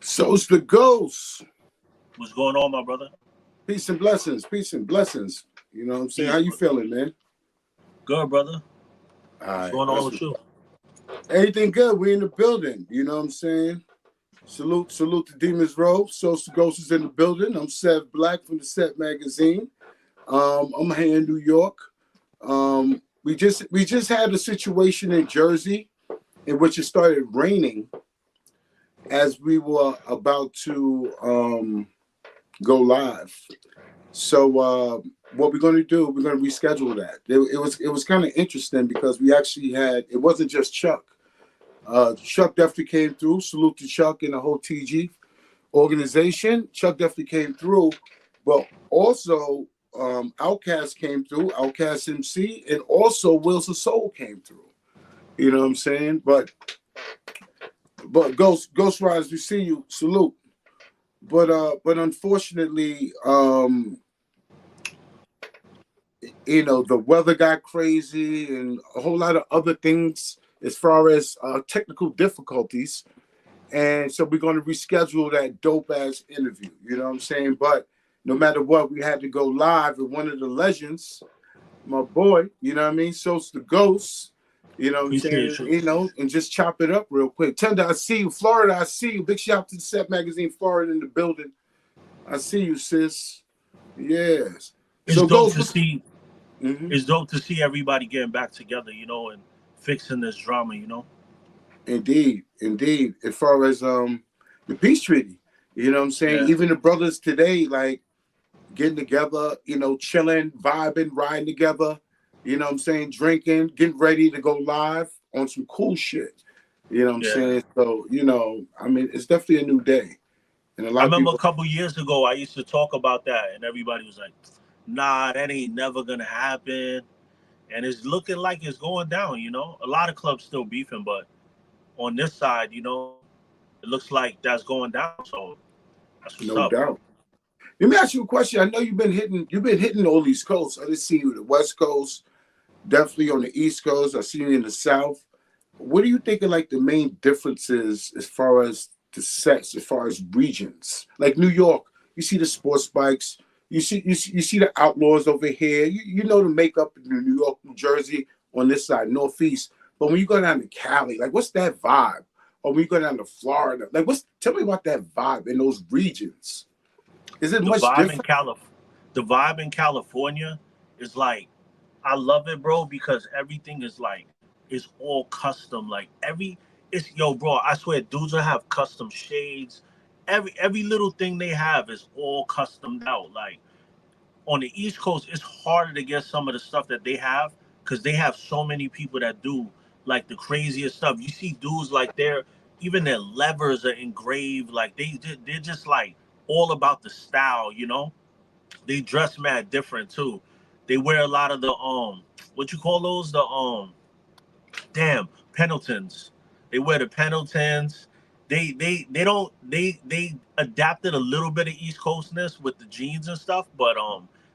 So's the ghost. What's going on, my brother? Peace and blessings. Peace and blessings. You know what I'm saying? Peace, How you brother. feeling, man? Good, brother. All What's right. going on with you? Everything good. We in the building. You know what I'm saying? Salute to Demons Row. So's the ghost is in the building. I'm Seth Black from the Set Magazine. I'm here in New York. We just had a situation in Jersey in which it started raining as we were about to go live. So what we're going to do, we're going to reschedule that. It was kind of interesting because we actually had, it wasn't just Chuck. Chuck definitely came through. Salute to Chuck and the whole TG organization. Chuck definitely came through, but also Outkast came through, Outkast MC, and also Wheels of Soul came through. You know what I'm saying? But Ghost Riders, we see you. Salute. But unfortunately, the weather got crazy and a whole lot of other things as far as technical difficulties. And so we're going to reschedule that dope ass interview. You know what I'm saying? But no matter what, we had to go live with one of the legends, my boy, you know what I mean? So's the ghost. You know what I'm saying? Appreciate you. And just chop it up real quick. Tender, I see you. Florida, I see you. Big shout out to the Set Magazine, Florida in the building. I see you, sis. Yes. It's So dope Ghost, to see. Mm-hmm. It's dope to see everybody getting back together, and fixing this drama, Indeed. As far as the peace treaty, you know what I'm saying? Yeah. Even the brothers today, like getting together, chilling, vibing, riding together, you know what I'm saying? Drinking, getting ready to go live on some cool shit. You know what I'm Yeah. saying? So, it's definitely a new day. And a I lot of remember a people couple years ago, I used to talk about that, and everybody was like, "Nah, that ain't never gonna happen." And it's looking like it's going down. A lot of clubs still beefing, but on this side, it looks like that's going down. So that's what's no up. doubt. Let me ask you a question. I know you've been hitting all these coasts. I just see you the West Coast, definitely on the East Coast. I see you in the South. What do you think are like the main differences as far as the sets, as far as regions? Like New York, you see the sports bikes, you see the outlaws over here. You know the makeup in New York, New Jersey on this side, Northeast. But when you go down to Cali, like what's that vibe? Or when you go down to Florida, like tell me about that vibe in those regions. Is it The much vibe in different? Calif, the vibe in California is like, I love it, bro, because everything is like, it's all custom. Like it's yo, bro. I swear, dudes will have custom shades. Every little thing they have is all customed out. Like on the East Coast, it's harder to get some of the stuff that they have because they have so many people that do like the craziest stuff. You see dudes like even their levers are engraved. Like they're just like all about the style. They dress mad different too. They wear a lot of the what you call those, the damn Pendletons. They wear the Pendletons. They don't they adapted a little bit of East Coastness with the jeans and stuff, but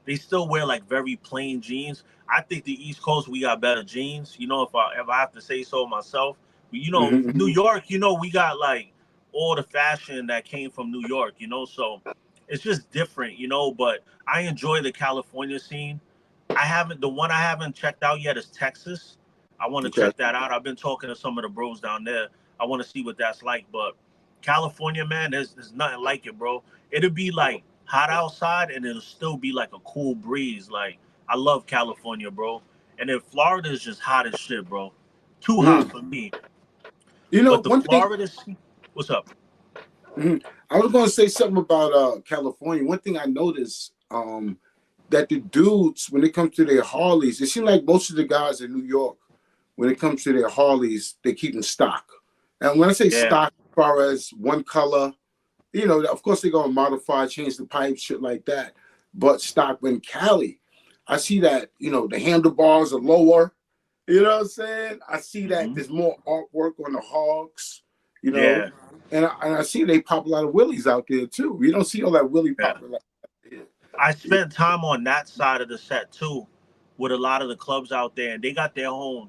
they still wear like very plain jeans. I think the East Coast, we got better jeans. If I have to say so myself. New Mm-hmm. York, we got like all the fashion that came from New York. So it's just different. But I enjoy the California scene. The one I haven't checked out yet is Texas. I want to Okay. check that out. I've been talking to some of the bros down there. I want to see what that's like. But California, man, there's nothing like it, bro. It'll be like hot outside and it'll still be like a cool breeze. Like, I love California, bro. And then Florida is just hot as shit, bro. Too hot Mm. for me. But the One thing. Florida, what's up? Mhm. I was going to say something about California. One thing I noticed that the dudes, when it comes to their Harleys, it seems like most of the guys in New York, when it comes to their Harleys, they keep in stock. And when I say Yeah, stock, as far as one color, of course they're going to modify, change the pipes, shit like that. But stock in Cali, I see that, the handlebars are lower. You know what I'm saying? I see that hmm there's more artwork on the hogs, you know. yeah, And I see they pop a lot of willies out there too. You don't see all that willie yeah. popping like that here. I spent time on that side of the set too, with a lot of the clubs out there, and they got their own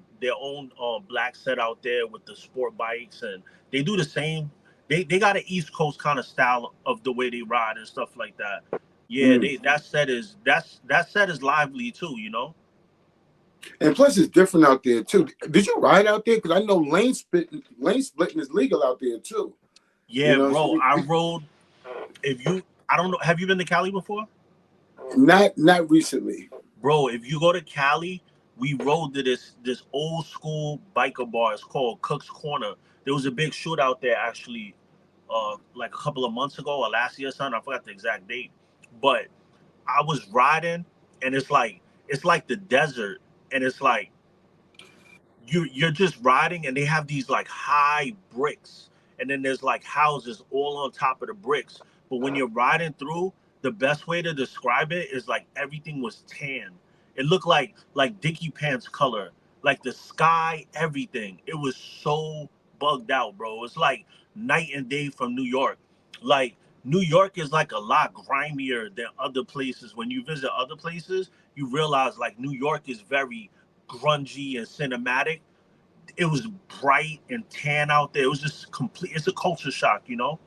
black set out there with the sport bikes, and they do the same. They got an East Coast kind of style of the way they ride and stuff like that. Yeah, Mm. they that set is lively too. You know. And plus, it's different out there too. Did you ride out there? Because I know lane splitting is legal out there too. You Yeah, know, bro. so I rode. If you, I don't know. Have you been to Cali before? not recently. Bro, if you go to Cali, we rode to this old school biker bar. It's called Cook's Corner. There was a big shootout there actually, like a couple of months ago or last year, or something. I forgot the exact date. But I was riding, and it's like the desert, and it's like you're just riding, and they have these like high bricks, and then there's like houses all on top of the bricks. But when you're riding through, the best way to describe it is like everything was tan. It looked like Dickie Pants color, like the sky, everything. It was so bugged out, bro. It's like night and day from New York. Like New York is like a lot grimier than other places. When you visit other places, you realize like New York is very grungy and cinematic. It was bright and tan out there. It was just complete. It's a culture shock, you know.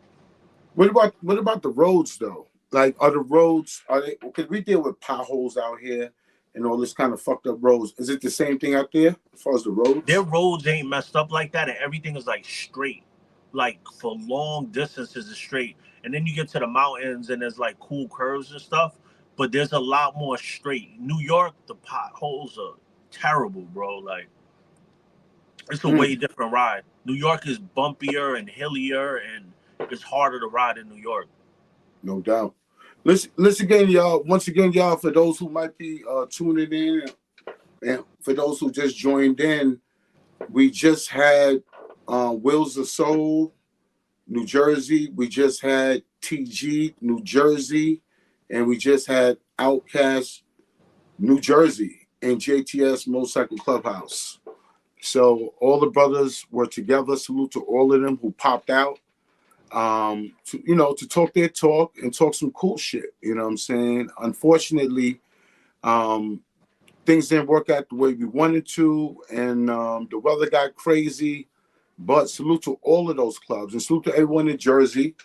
What about the roads though? Like, are the roads are they? Because we deal with potholes out here and all this kind of fucked up roads. Is it the same thing out there as far as the Their roads? roads ain't messed up like that, and everything is like straight, like for long distances is straight. And then you get to the mountains, and there's like cool curves and stuff. But there's a lot more straight. New York, the potholes are terrible, bro. Like it's a way Mm, different ride. New York is bumpier and hillier, and it's harder to ride in New York. no doubt. Listen again, y'all. Once again, y'all, for those who might be tuning in, and for those who just joined in, we just had Wheels of Soul, New Jersey. We just had TG, New Jersey, and we just had Outcast, New Jersey, and JTS Motorcycle Clubhouse. So all the brothers were together. Salute to all of them who popped out, to talk their talk and talk some cool shit. You know what I'm saying? Unfortunately, um, things didn't work out the way we wanted to, and the weather got crazy. But salute to all of those clubs, and salute to everyone in Jersey.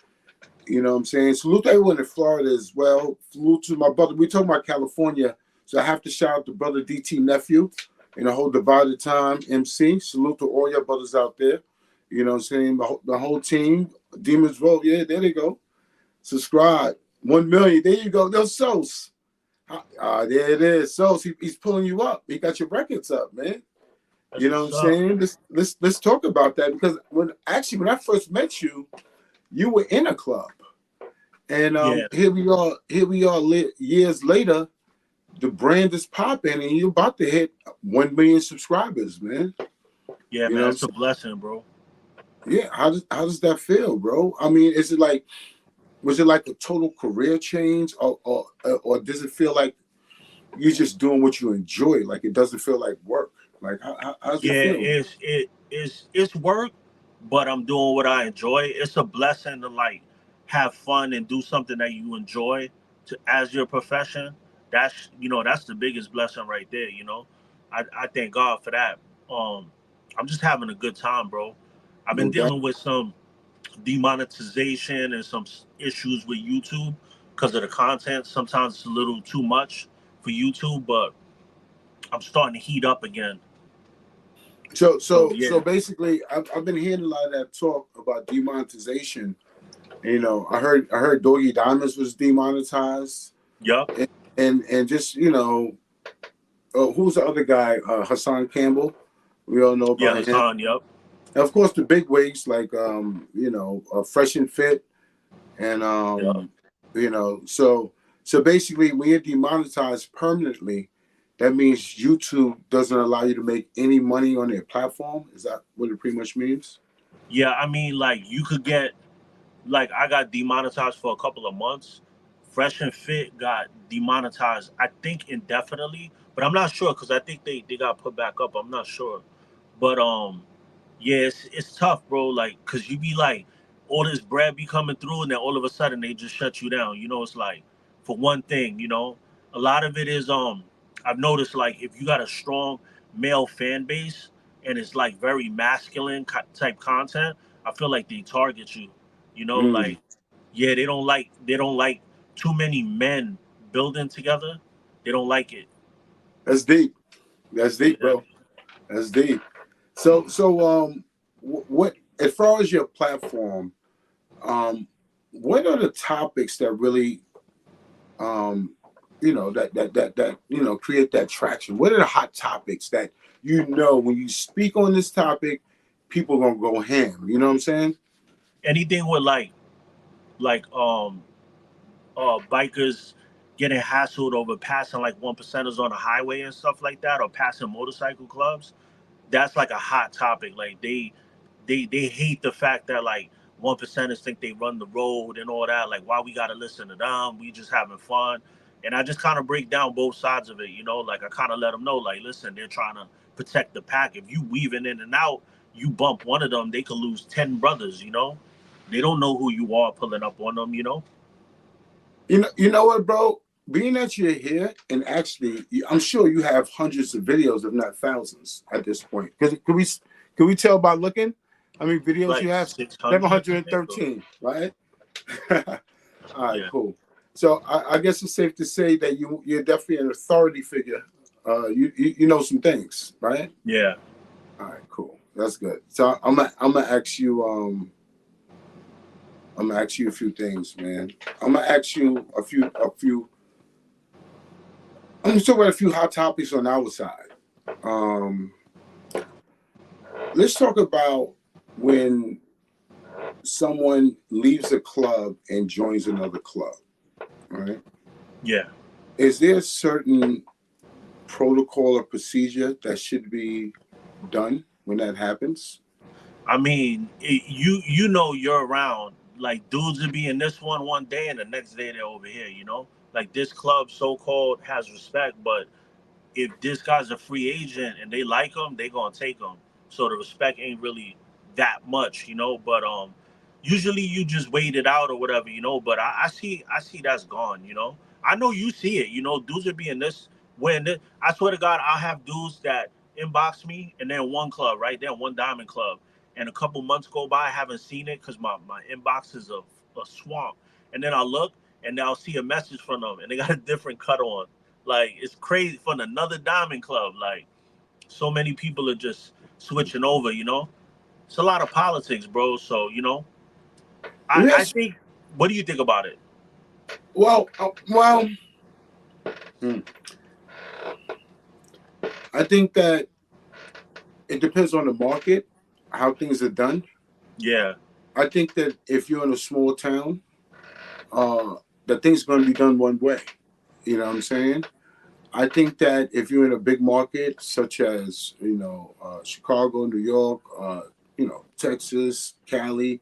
You know what I'm saying? Salute to everyone in Florida as well. Salute to my brother. We talking about California, so I have to shout out to brother DT nephew and the whole Divided Time MC. Salute to all your brothers out there. You know what I'm saying? The whole team. Demons Vote. Yeah, there they go. Subscribe. 1 million. There you go. No Sose. There it is. Sose, he's pulling you up. He got your records up, man. That's You know what what's I'm up. saying? Let's talk about that, because when I first met you, you were in a club. And Yeah, here we are years later, the brand is popping and you're about to hit 1 million subscribers, man. yeah, You know man. what I'm It's a saying? blessing, bro. Yeah, how does that feel, bro? I mean, was it like a total career change, or does it feel like you're just doing what you enjoy? Like, it doesn't feel like work. Like, how's it Yeah, feel? it's work, but I'm doing what I enjoy. It's a blessing to like have fun and do something that you enjoy to as your profession. That's the biggest blessing right there. I thank God for that. Um, I'm just having a good time, bro. I've been No doubt. dealing with some demonetization and some issues with YouTube because of the content. Sometimes it's a little too much for YouTube, but I'm starting to heat up again. So So so so yeah, basically, I've been hearing a lot of that talk about demonetization. I heard Doggy Diamonds was demonetized, yup. and just who's the other guy? Hassan Campbell. We all know Yeah, about him. Hassan. Yep. And of course, the big wigs like Fresh and Fit, and Yep. so basically, when you're demonetized permanently, that means YouTube doesn't allow you to make any money on their platform. Is that what it pretty much means? Yeah, I mean, like you could get like I got demonetized for a couple of months. Fresh and Fit got demonetized, I think indefinitely, but I'm not sure because I think they got put back up. I'm not sure, but yeah, it's tough, bro. Like, cause you be like, all this bread be coming through, and then all of a sudden they just shut you down. It's like for one thing, a lot of it is I've noticed like if you got a strong male fan base and it's like very masculine type content, I feel like they target you. You know, Mm. like yeah, they don't like too many men building together. They don't like it. That's deep. That's deep, Yeah. bro. That's deep. So what as far as your platform, um, what are the topics that really create that traction? What are the hot topics that when you speak on this topic, people are gonna go ham? You know what I'm saying? Anything with like bikers getting hassled over passing like one percenters on the highway and stuff like that, or passing motorcycle clubs. That's like a hot topic. Like they hate the fact that like one percenters think they run the road and all that. Like why we gotta listen to them? We just having fun. And I just kind of break down both sides of it, you know. Like I kind of let them know, like, listen, they're trying to protect the pack. If you weaving in and out, you bump one of them, they could lose 10 brothers, you know. They don't know who you are pulling up on them, you know. You know what, bro? Being that you're here, and actually, I'm sure you have hundreds of videos, if not thousands, at this point. Can we tell by looking how many videos you Like have? 600, I think. Or, 713, right? All right, yeah, cool. So I guess it's safe to say that you're definitely an authority figure. You know some things, right? yeah. All right, cool. That's good. So I'm gonna ask you a few things, man. I'm gonna ask you a few. I'm gonna talk about a few hot topics on our side. Um, let's talk about when someone leaves a club and joins another club. Right? Yeah. Is there a certain protocol or procedure that should be done when that happens? I mean, you know you're around. Like dudes would be in this one day, and the next day they're over here. You know, like this club so called has respect, but if this guy's a free agent and they like him, they gonna take him. So the respect ain't really that much, you know. But usually you just wait it out or whatever, you know. But I see that's gone, you know. I know you see it, you know. Dudes would be in this when this, I swear to God, I'll have dudes that inbox me and then one club, right? Then one diamond club, and a couple months go by, I haven't seen it because my inbox is a swamp. And then I'll look and I'll see a message from them and they got a different cut on. Like it's crazy from another diamond club. Like so many people are just switching over. You know, it's a lot of politics, bro. So you know, I Yes. think. What do you think about it? Well. Hmm, I think that it depends on the market, how things are done. Yeah, I think that if you're in a small town, uh, that things are going to be done one way. You know what I'm saying? I think that if you're in a big market, such as Chicago, New York, Texas, Cali,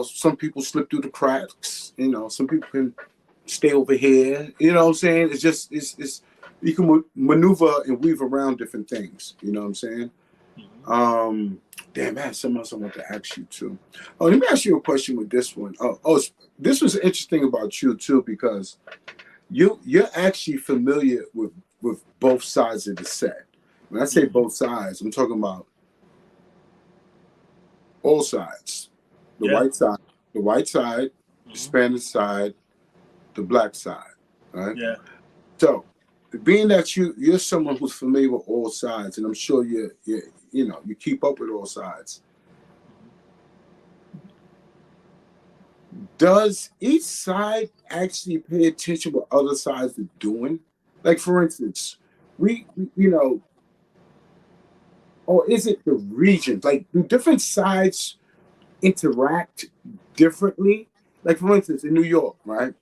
some people slip through the cracks. Some people can stay over here. You know what I'm saying? It's just it's you can maneuver and weave around different things. You know what I'm saying? hmm Um, damn, man, something else I want to ask you too. Oh, let me ask you a question with this one. This was interesting about you too because you're actually familiar with both sides of the set. When I say hmm both sides, I'm talking about all sides. The yeah, white side, the white side, the hmm Spanish side, the black side. Right? yeah. So being that you're someone who's familiar with all sides, and I'm sure you keep up with all sides. Does each side actually pay attention what other sides are doing? Like for instance, or is it the regions? Like, do different sides interact differently? Like, for instance, in New York, right?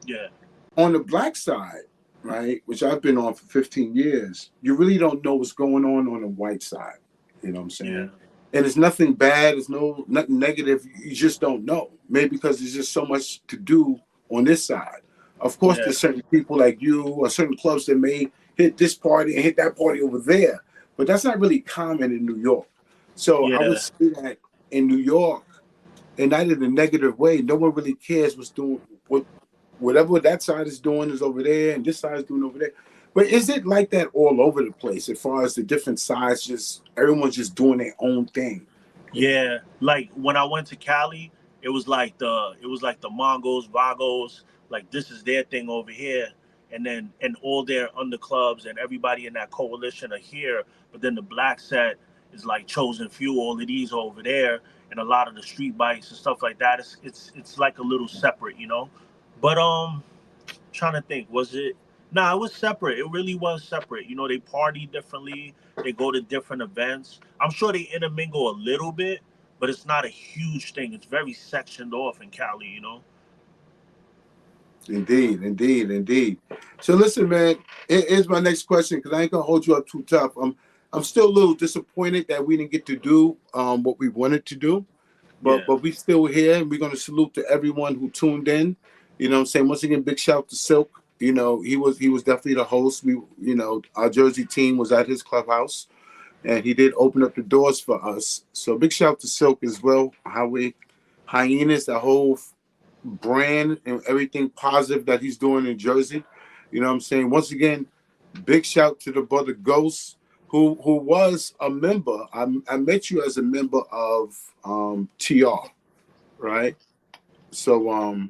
Yeah, On the black side, right, which I've been on for 15 years, you really don't know what's going on the white side. You know what I'm yeah, saying? And it's nothing bad, it's nothing negative. You just don't know. Maybe because there's just so much to do on this side. Of course, yeah, there's certain people like you or certain clubs that may hit this party and hit that party over there. But that's not really common in New York. So I would yeah, say that in New York, and not in a negative way, no one really cares whatever that side is doing is over there and this side is doing over there. But is it like that all over the place as far as the different sides, just everyone's just doing their own thing? Yeah, like when I went to Cali, it was like the Mongos, Vagos, like this is their thing over here, and all their underclubs and everybody in that coalition are here. But then the black set is like Chosen Few, all of these over there, and a lot of the street bikes and stuff like that. It's like a little separate, you know. But trying to think, was it? Nah, it was separate. It really was separate. You know, they party differently. They go to different events. I'm sure they intermingle a little bit, but it's not a huge thing. It's very sectioned off in Cali. You know. Indeed, indeed, indeed. So listen, man. Here's my next question because I ain't gonna hold you up too tough. I'm still a little disappointed that we didn't get to do what we wanted to do, Yeah. but we still here, and we're gonna salute to everyone who tuned in. You know what I'm saying? Once again, big shout to Silk. You know, he was definitely the host. Our Jersey team was at his clubhouse, and he did open up the doors for us. So big shout to Silk as well. Hyenas, the whole brand and everything positive that he's doing in Jersey. You know what I'm saying? Once again, big shout to the brother Ghost, who was a member. I met you as a member of TR, right? So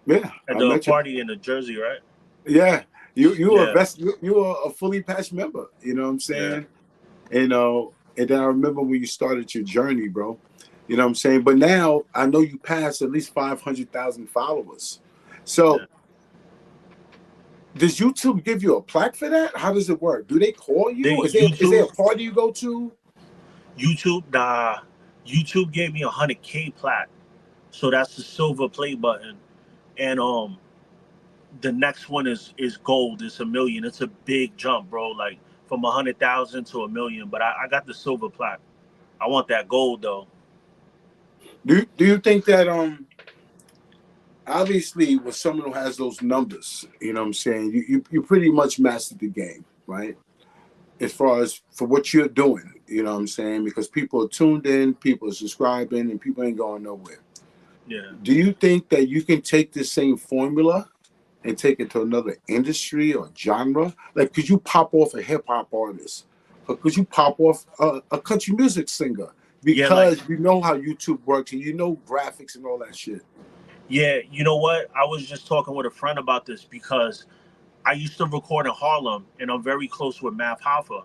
yeah, At I the met you. party in the Jersey, right? Yeah, you were a Yeah. you were a fully patched member. You know what I'm Yeah. saying? And then I remember when you started your journey, bro. You know what I'm saying? But now I know you passed at least 500,000 followers. Yeah. So does YouTube give you a plaque for that? How does it work? Do they call you? They Is there a YouTube party you go to? YouTube nah. YouTube gave me 100K plaque, so that's the silver play button, and the next one is gold. It's 1 million. It's a big jump, bro. Like from 100,000 to 1 million. But I got the silver plaque. I want that gold though. Do you think that obviously with someone who has those numbers, you know what I'm saying, you pretty much mastered the game, right? As far as for what you're doing, you know what I'm saying? Because people are tuned in, people are subscribing, and people ain't going nowhere. Yeah. Do you think that you can take this same formula and take it to another industry or genre? Like, could you pop off a hip hop artist, or could you pop off a country music singer? Yeah. Like Because you know how YouTube works and you know graphics and all that shit. yeah. You know what? I was just talking with a friend about this because I used to record in Harlem, and I'm very close with Math Hoffa.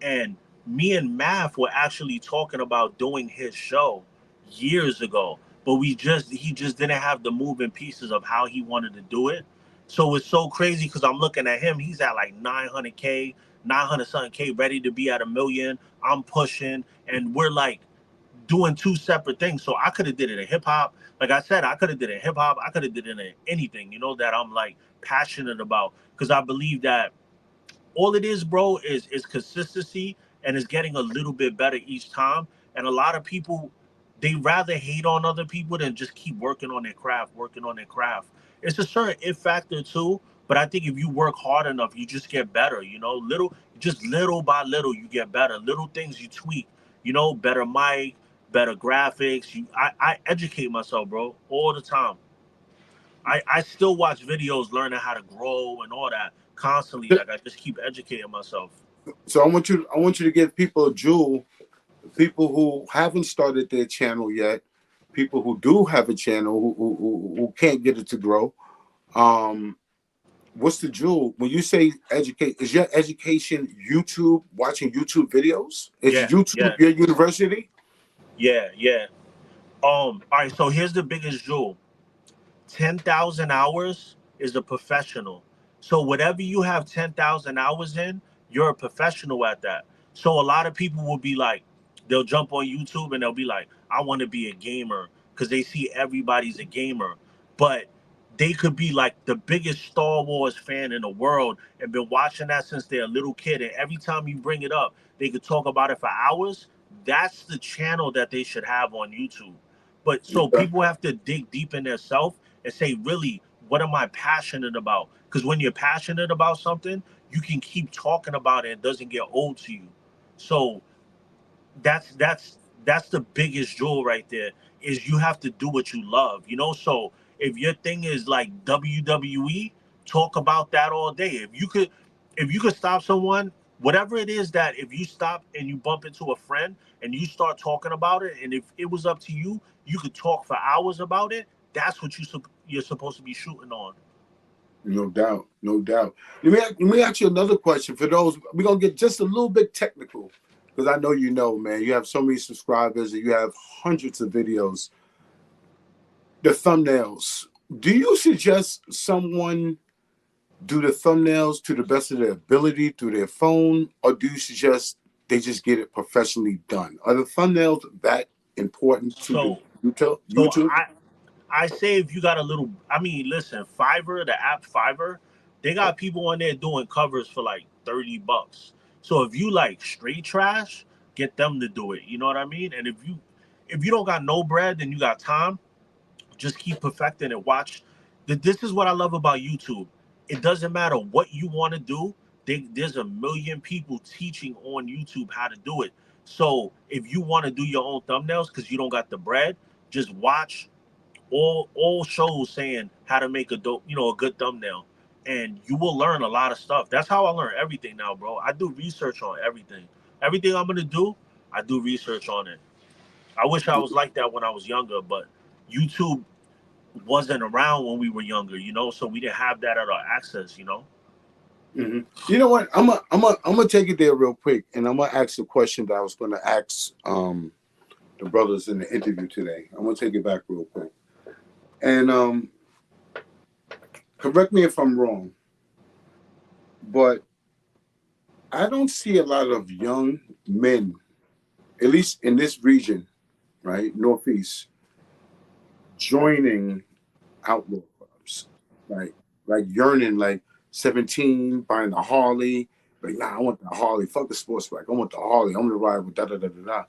And me and Math were actually talking about doing his show years ago, but he just didn't have the moving pieces of how he wanted to do it. So it's so crazy because I'm looking at him. He's at like 900K, 900 something K, ready to be at 1 million. I'm pushing, and we're like doing two separate things. So I could have did it in hip hop. Like I said, I could have did it in hip hop. I could have did it in anything, that I'm like passionate about. Because I believe that all it is, bro, is consistency, and it's getting a little bit better each time. And a lot of people, they rather hate on other people than just keep working on their craft. It's a certain if factor too, but I think if you work hard enough, you just get better. Little by little, you get better. Little things you tweak. Better mic, better graphics. I educate myself, bro, all the time. I still watch videos learning how to grow and all that constantly. Like I just keep educating myself. So I want you to give people a jewel, people who haven't started their channel yet, people who do have a channel who can't get it to grow. Um, what's the jewel? When you say educate, is your education YouTube, watching YouTube videos? Is Yeah, YouTube yeah, your university? yeah, yeah. All right, so here's the biggest jewel. 10,000 hours is a professional. So whatever you have 10,000 hours in, you're a professional at that. So a lot of people will be like, they'll jump on YouTube and they'll be like, I want to be a gamer because they see everybody's a gamer. But they could be like the biggest Star Wars fan in the world and been watching that since they're a little kid. And every time you bring it up, they could talk about it for hours. That's the channel that they should have on YouTube. But so Okay. people have to dig deep in their self and say, really, what am I passionate about? Because when you're passionate about something, you can keep talking about it. It doesn't get old to you. So that's the biggest jewel right there. Is you have to do what you love. So if your thing is like WWE, talk about that all day. If you could stop someone whatever it is that if you stop and you bump into a friend and you start talking about it, and if it was up to you, you could talk for hours about it. That's what you're supposed to be shooting on. No doubt, no doubt. Let me ask you another question. For those, we're gonna get just a little bit technical because I know you know, man. You have so many subscribers and you have hundreds of videos. The thumbnails. Do you suggest someone do the thumbnails to the best of their ability through their phone, or do you suggest they just get it professionally done? Are the thumbnails that important to the So so YouTube? I say if you got a little, I mean, listen, Fiverr, the app Fiverr, they got people on there doing covers for like $30. So if you like straight trash, get them to do it. You know what I mean? And if you don't got no bread and you got time, just keep perfecting and watch. This is what I love about YouTube. It doesn't matter what you want to do. There's a million people teaching on YouTube how to do it. So if you want to do your own thumbnails because you don't got the bread, just watch all shows saying how to make a dope, a good thumbnail, and you will learn a lot of stuff. That's how I learn everything now, bro. I do research on everything. Everything I'm gonna do, I do research on it. I wish I was like that when I was younger, but YouTube wasn't around when we were younger, so we didn't have that at our access. Mm-hmm. You know what? I'm gonna take it there real quick, and I'm gonna ask the question that I was gonna ask the brothers in the interview today. I'm gonna take it back real quick, and correct me if I'm wrong, but I don't see a lot of young men, at least in this region, right, Northeast, joining outlaw clubs, like yearning, like 17, buying a Harley. Like, nah, I want the Harley. Fuck the sports bike. I want the Harley. I'm gonna ride with da da da da da.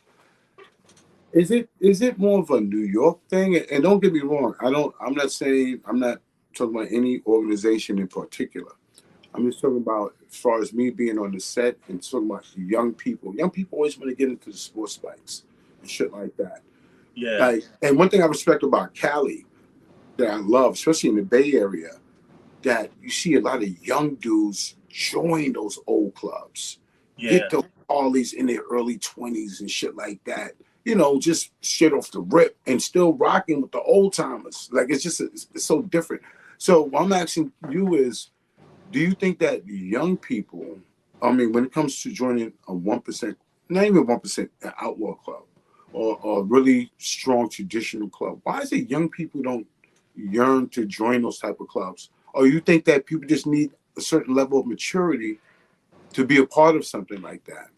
Is it more of a New York thing? And don't get me wrong. I'm not saying, I'm not talking about any organization in particular. I'm just talking about as far as me being on the set and talking about young people. Young people always want to get into the sports bikes and shit like that. Yeah, Like, and one thing I respect about Cali that I love, especially in the Bay Area, that you see a lot of young dudes join those old clubs, get yeah, those Harleys in their early 20s and shit like that. Just shit off the rip and still rocking with the old timers. Like, it's so different. So what I'm asking you is, do you think that young people, I mean, when it comes to joining a 1%, not even 1%, an outlaw club or a really strong traditional club, why is it young people don't yearn to join those type of clubs? Or you think that people just need a certain level of maturity to be a part of something like that?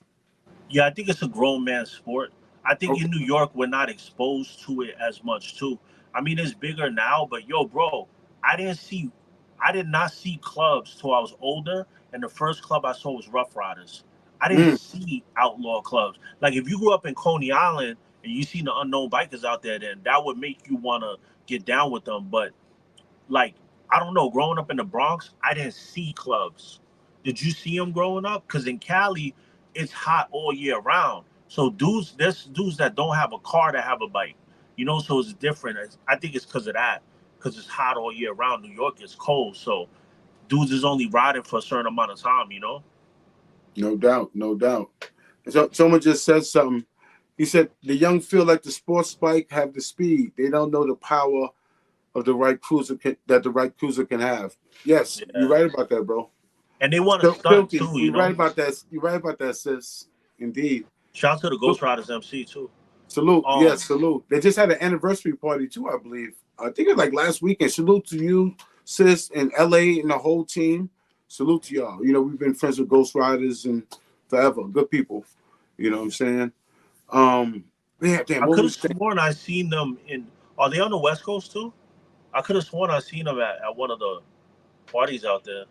yeah. I think it's a grown man's sport. I think Okay. in New York we're not exposed to it as much too. I mean, it's bigger now, but yo, bro, I did not see clubs till I was older, and the first club I saw was Rough Riders. I didn't Mm, see outlaw clubs. Like if you grew up in Coney Island and you seen the unknown bikers out there, then that would make you want to get down with them. But like, I don't know, growing up in the Bronx, I didn't see clubs. Did you see them growing up? Because in Cali, it's hot all year round. So there's dudes that don't have a car that have a bike. So it's different. I think it's because of that. Because it's hot all year round. New York is cold. So dudes is only riding for a certain amount of time. no doubt, no doubt. So someone just said something. He said the young feel like the sports bike have the speed. They don't know the power of that the right cruiser can have. Yes, you're Yeah. right about that, bro. And they want to Still stunt filthy. too, You're right about that. You're right about that, sis. Indeed. Shout out to the Ghost Riders MC too. Salute. Yes, Um, salute. They just had an anniversary party too, I believe. I think it's like last weekend. Salute to you, sis, and LA and the whole team. Salute to y'all. We've been friends with Ghost Riders and forever. Good people. You know what I'm saying? Yeah, damn, I what could was have that? sworn I seen them in. Are they on the West Coast too? I could have sworn I seen them at one of the parties out there.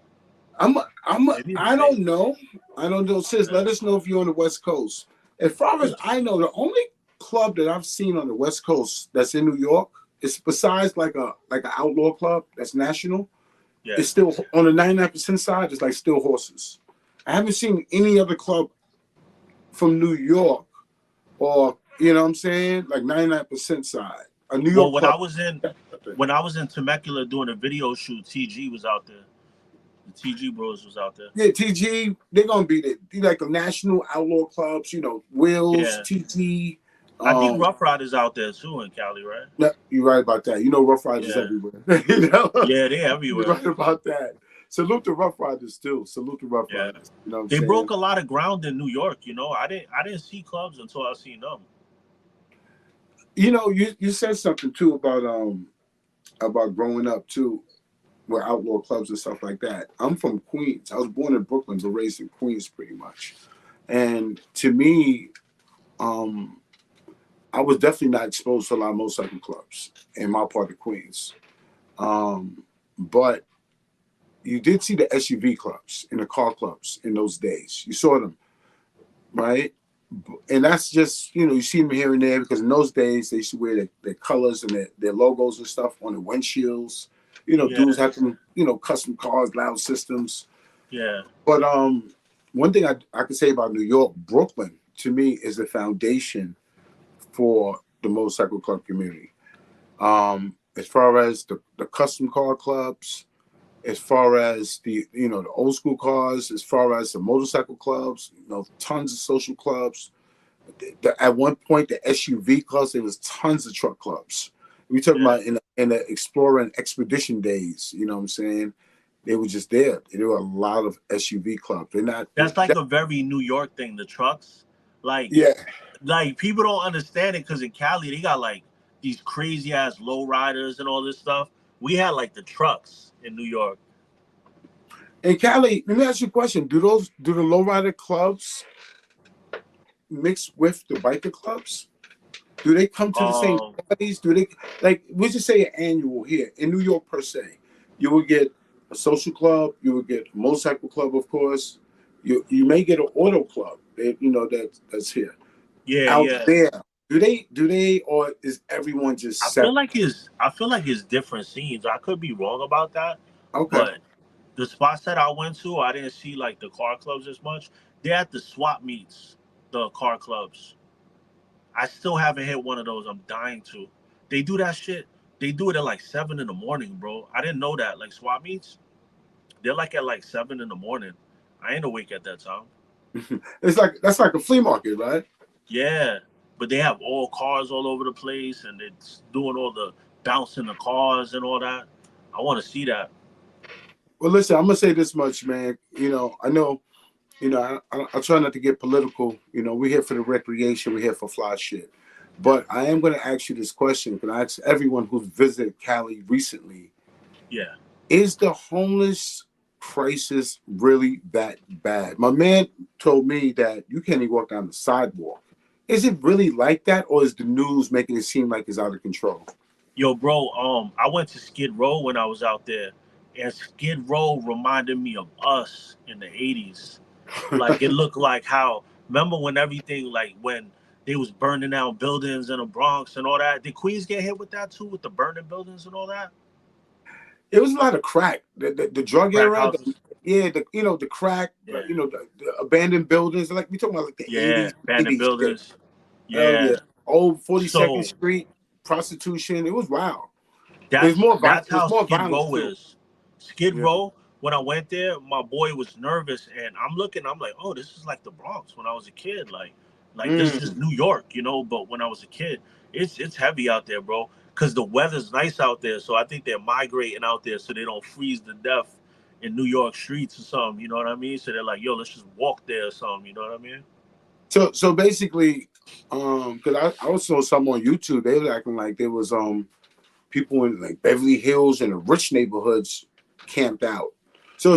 Maybe a I mistake. don't know. I don't know. Sis, let Yeah. us know if you're on the West Coast. As far as I know, the only club that I've seen on the West Coast that's in New York is besides like an outlaw club that's national. Yeah. It's still on the 99% side. It's like Still Horses. I haven't seen any other club from New York or what I'm saying, like 99% side. A New Well, York club. when I was in Temecula doing a video shoot, TG was out there. The TG Bros was out there. Yeah, TG, they're gonna be there. They like the national outlaw clubs, Wills, Yeah, TG. I think Um, Rough Riders out there too in Cali, right? no, you're right about that. Rough Riders Yeah, everywhere. you know, yeah, they you're everywhere. right about that. Salute the Rough Riders too. Salute the Rough Yeah, Riders. You know what I'm they broke saying? a lot of ground in New York. I didn't see clubs until I seen them. You said something too about growing up too, with outlaw clubs and stuff like that. I'm from Queens. I was born in Brooklyn, but raised in Queens, pretty much. And to me, um, I was definitely not exposed to a lot of motorcycle clubs in my part of Queens. But you did see the SUV clubs and the car clubs in those days. You saw them, right? And that's just, you see them here and there because in those days they used to wear their colors and their logos and stuff on the windshields. Yeah, Dudes had them, custom cars, loud systems. yeah, But one thing I could say about New York, Brooklyn, to me, is the foundation for the motorcycle club community. As far as the custom car clubs, as far as the old school cars, as far as the motorcycle clubs, tons of social clubs. At one point, the SUV clubs, there was tons of truck clubs. We talking yeah. about in the explorer and expedition days. You know what I'm saying? They were just there. There were a lot of SUV clubs. They're not. That's like a very New York thing. The trucks, like, Yeah. like people don't understand it because in Cali they got like these crazy ass low riders and all this stuff. We had like the trucks in New York. And Cali, let me ask you a question. Do the lowrider clubs mix with the biker clubs? Do they come to the same Um, parties? Do they like we just say an annual here in New York per se? You would get a social club, you would get a motorcycle club, of course. You may get an auto club that's here. yeah, Out yeah. there, do they or is everyone just separate? I feel like it's different scenes. I could be wrong about that, Okay. but the spots that I went to, I didn't see like the car clubs as much. They had the swap meets, the car clubs. I still haven't hit one of those. I'm dying to. They do that shit. They do it at like 7 in the morning, bro. I didn't know that. Like swap meets, they're like at like 7 in the morning. I ain't awake at that time. That's like a flea market, right? Yeah, but they have all cars all over the place, and it's doing all the bouncing the cars and all that. I want to see that. Well, listen, I'm gonna say this much, man. I know. I try not to get political. We're here for the recreation. We're here for fly shit. But I am going to ask you this question because I ask everyone who's visited Cali recently: Yeah. is the homeless crisis really that bad? My man told me that you can't even walk down the sidewalk. Is it really like that, or is the news making it seem like it's out of control? Yo, bro, I went to Skid Row when I was out there, and Skid Row reminded me of us in the '80s. Like it looked like how remember when everything like when they was burning down buildings in the Bronx and all that. Did Queens get hit with that too, with the burning buildings and all that? It was a lot of crack. The drug Crack era, houses. the crack, Yeah, the abandoned buildings. Like we talking about like the yeah, 80s, abandoned 90s shit. buildings. Hell Yeah. yeah. Old 42nd So Street, prostitution. It was wild. that's There's how more Skid violence Row too. is. Skid Yeah. Row, when I went there, my boy was nervous, and I'm looking, I'm like, oh, this is like the Bronx when I was a kid. Like this is Mm. New York. But when I was a kid, it's heavy out there, bro. Because the weather's nice out there, so I think they're migrating out there so they don't freeze to death in New York streets or something. You know what I mean? So they're like, yo, let's just walk there or something. You know what I mean? So basically, because I was saw some on YouTube, they were acting like there was people in like Beverly Hills and the rich neighborhoods camped out.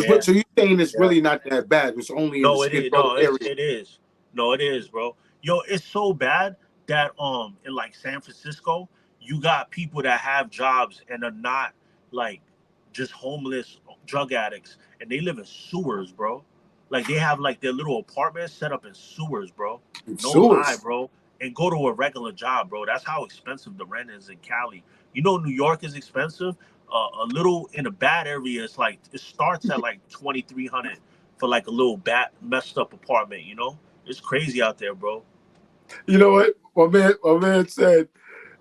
Yeah, So you're saying it's yeah. really not that bad. It's only in the No, it Skid is. Row No, area. it is. No, it is, bro. Yo, it's so bad that in like San Francisco, you got people that have jobs and are not like just homeless drug addicts, and they live in sewers, bro. Like they have like their little apartments set up in sewers, bro. No lie, Sewers. bro. And go to a regular job, bro. That's how expensive the rent is in Cali. New York is expensive. A little in a bad area, it's like it starts at like 2,300 for like a little bat messed up apartment. It's crazy out there, bro. You know what? My man said.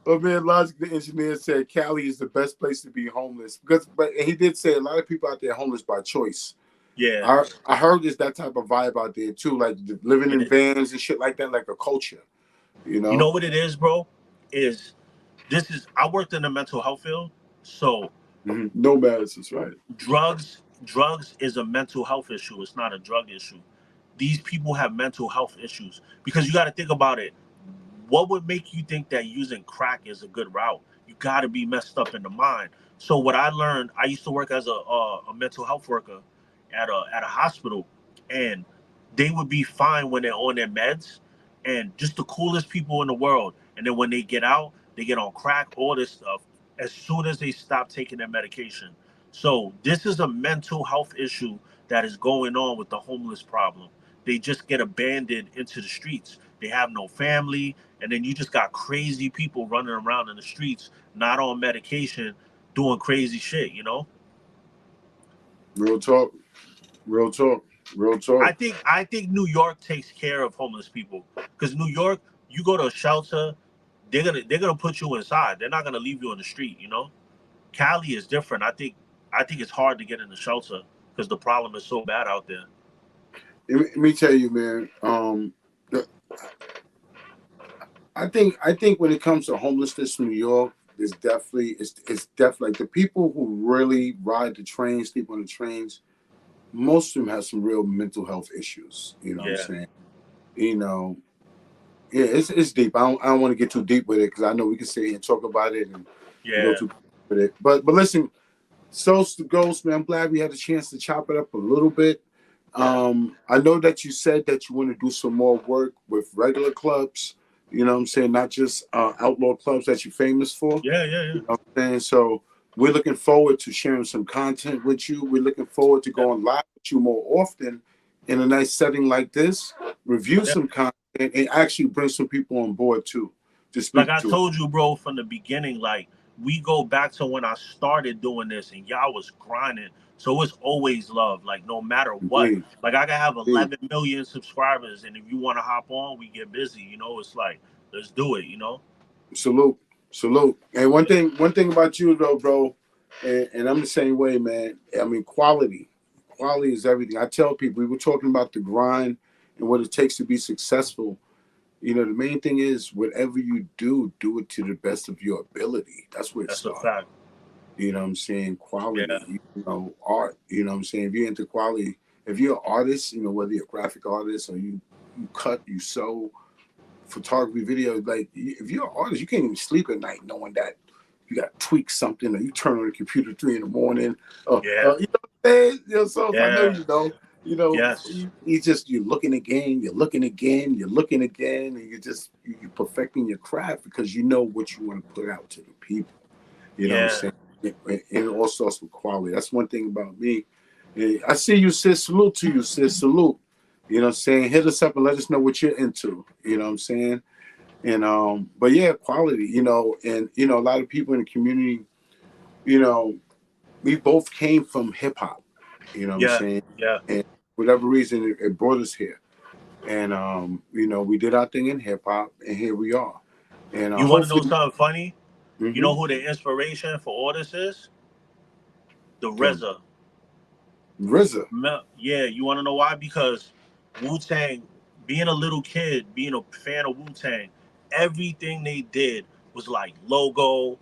But man, Logic the engineer said Cali is the best place to be homeless because, but he did say a lot of people out there homeless by choice. Yeah, I heard there's that type of vibe out there too, like living it in is. vans and shit like that, like a culture, you You know know. what it is, bro? Is this is I worked in the mental health field, so Nomads is right. drugs is a mental health issue. It's not a drug issue. These people have mental health issues because you got to think about it. What would make you think that using crack is a good route? You got to be messed up in the mind. So what I learned, I used to work as a mental health worker at a hospital, and they would be fine when they're on their meds, and just the coolest people in the world. And then when they get out, they get on crack, all this stuff. As soon as they stop taking their medication, so this is a mental health issue that is going on with the homeless problem. They just get abandoned into the streets. They have no family, and then you just got crazy people running around in the streets, not on medication, doing crazy shit. Real talk, real talk, real talk. I think New York takes care of homeless people because New York, you go to a shelter, they're gonna put you inside. They're not gonna leave you on the street. Cali is different. I think it's hard to get in the shelter because the problem is so bad out there. Let me tell you, man. I think when it comes to homelessness in New York, it's definitely like the people who really ride the trains, sleep on the trains. Most of them have some real mental health issues. You know what I'm Yeah, saying? You know, yeah, it's deep. I don't want to get too deep with it because I know we can sit here and talk about it and go yeah, too deep with it. But listen, Souls to Ghost, man. I'm glad we had a chance to chop it up a little bit. yeah, I know that you said that you want to do some more work with regular clubs. You know what I'm saying? Not just outlaw clubs that you're famous for. yeah, yeah, yeah, You know what I'm saying? So we're looking forward to sharing some content with you. We're looking forward to yeah, going live with you more often in a nice setting like this. Review yeah. some content and actually bring some people on board too to Like speak I to it. told you, bro, from the beginning, like we go back to when I started doing this and y'all was grinding. So it's always love, like no matter what. Indeed. Like I can have Indeed. 11 million subscribers, and if you want to hop on, we get busy. It's like let's do it. Salute, salute. And one Yeah, thing about you though, bro, and I'm the same way, man. I mean, quality is everything. I tell people we were talking about the grind and what it takes to be successful. You know, the main thing is whatever you do it to the best of your ability. That's where it that's a starts. fact. You know what I'm saying? Yeah, Quality, art, you know what I'm saying? If you're into quality, if you're an artist, whether you're a graphic artist or you cut, you sew, photography, video, like if you're an artist, you can't even sleep at night knowing that you got to tweak something or you turn on the computer 3 in the morning. yeah, You know what I'm saying? So I know yeah, yes, you're looking again, you're looking again, you're looking again, and you're perfecting your craft because you know what you want to put out to the people. You know what I'm yeah, saying? And it all starts with quality. That's one thing about me. I see you, sis. Salute to you, sis. Salute. You know what I'm saying? Hit us up and let us know what you're into. You know what I'm saying? And but yeah, quality, and a lot of people in the community, you know, we both came from hip hop, you know what I'm yeah, saying? yeah. And for whatever reason it brought us here. And we did our thing in hip hop and here we are. And You want to know hopefully something funny? You know mm-hmm, who the inspiration for all this is? The the RZA. RZA. Yeah, you want to know why? Because Wu Tang, being a little kid, being a fan of Wu Tang, everything they did was like logo.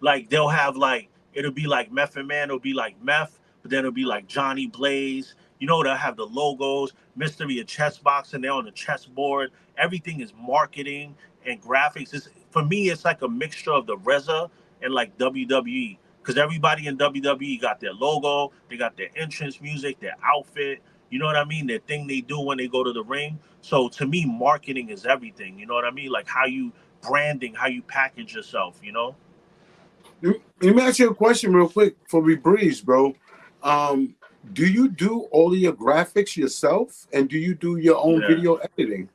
Like they'll have like it'll be like Meth and Man, it'll be like Meth, but then it'll be like Johnny Blaze. They'll have the logos, Mystery of Chess Boxing. They're on the chessboard. Everything is marketing and graphics. For me, it's like a mixture of the RZA and like WWE because everybody in WWE got their logo, they got their entrance music, their outfit. You know what I mean? Their thing they do when they go to the ring. So to me, marketing is everything. You know what I mean? Like how you branding, how you package yourself. Let me ask you a question real quick before we breeze, bro. Um, do you do all of your graphics yourself, and do you do your own Yeah, video editing,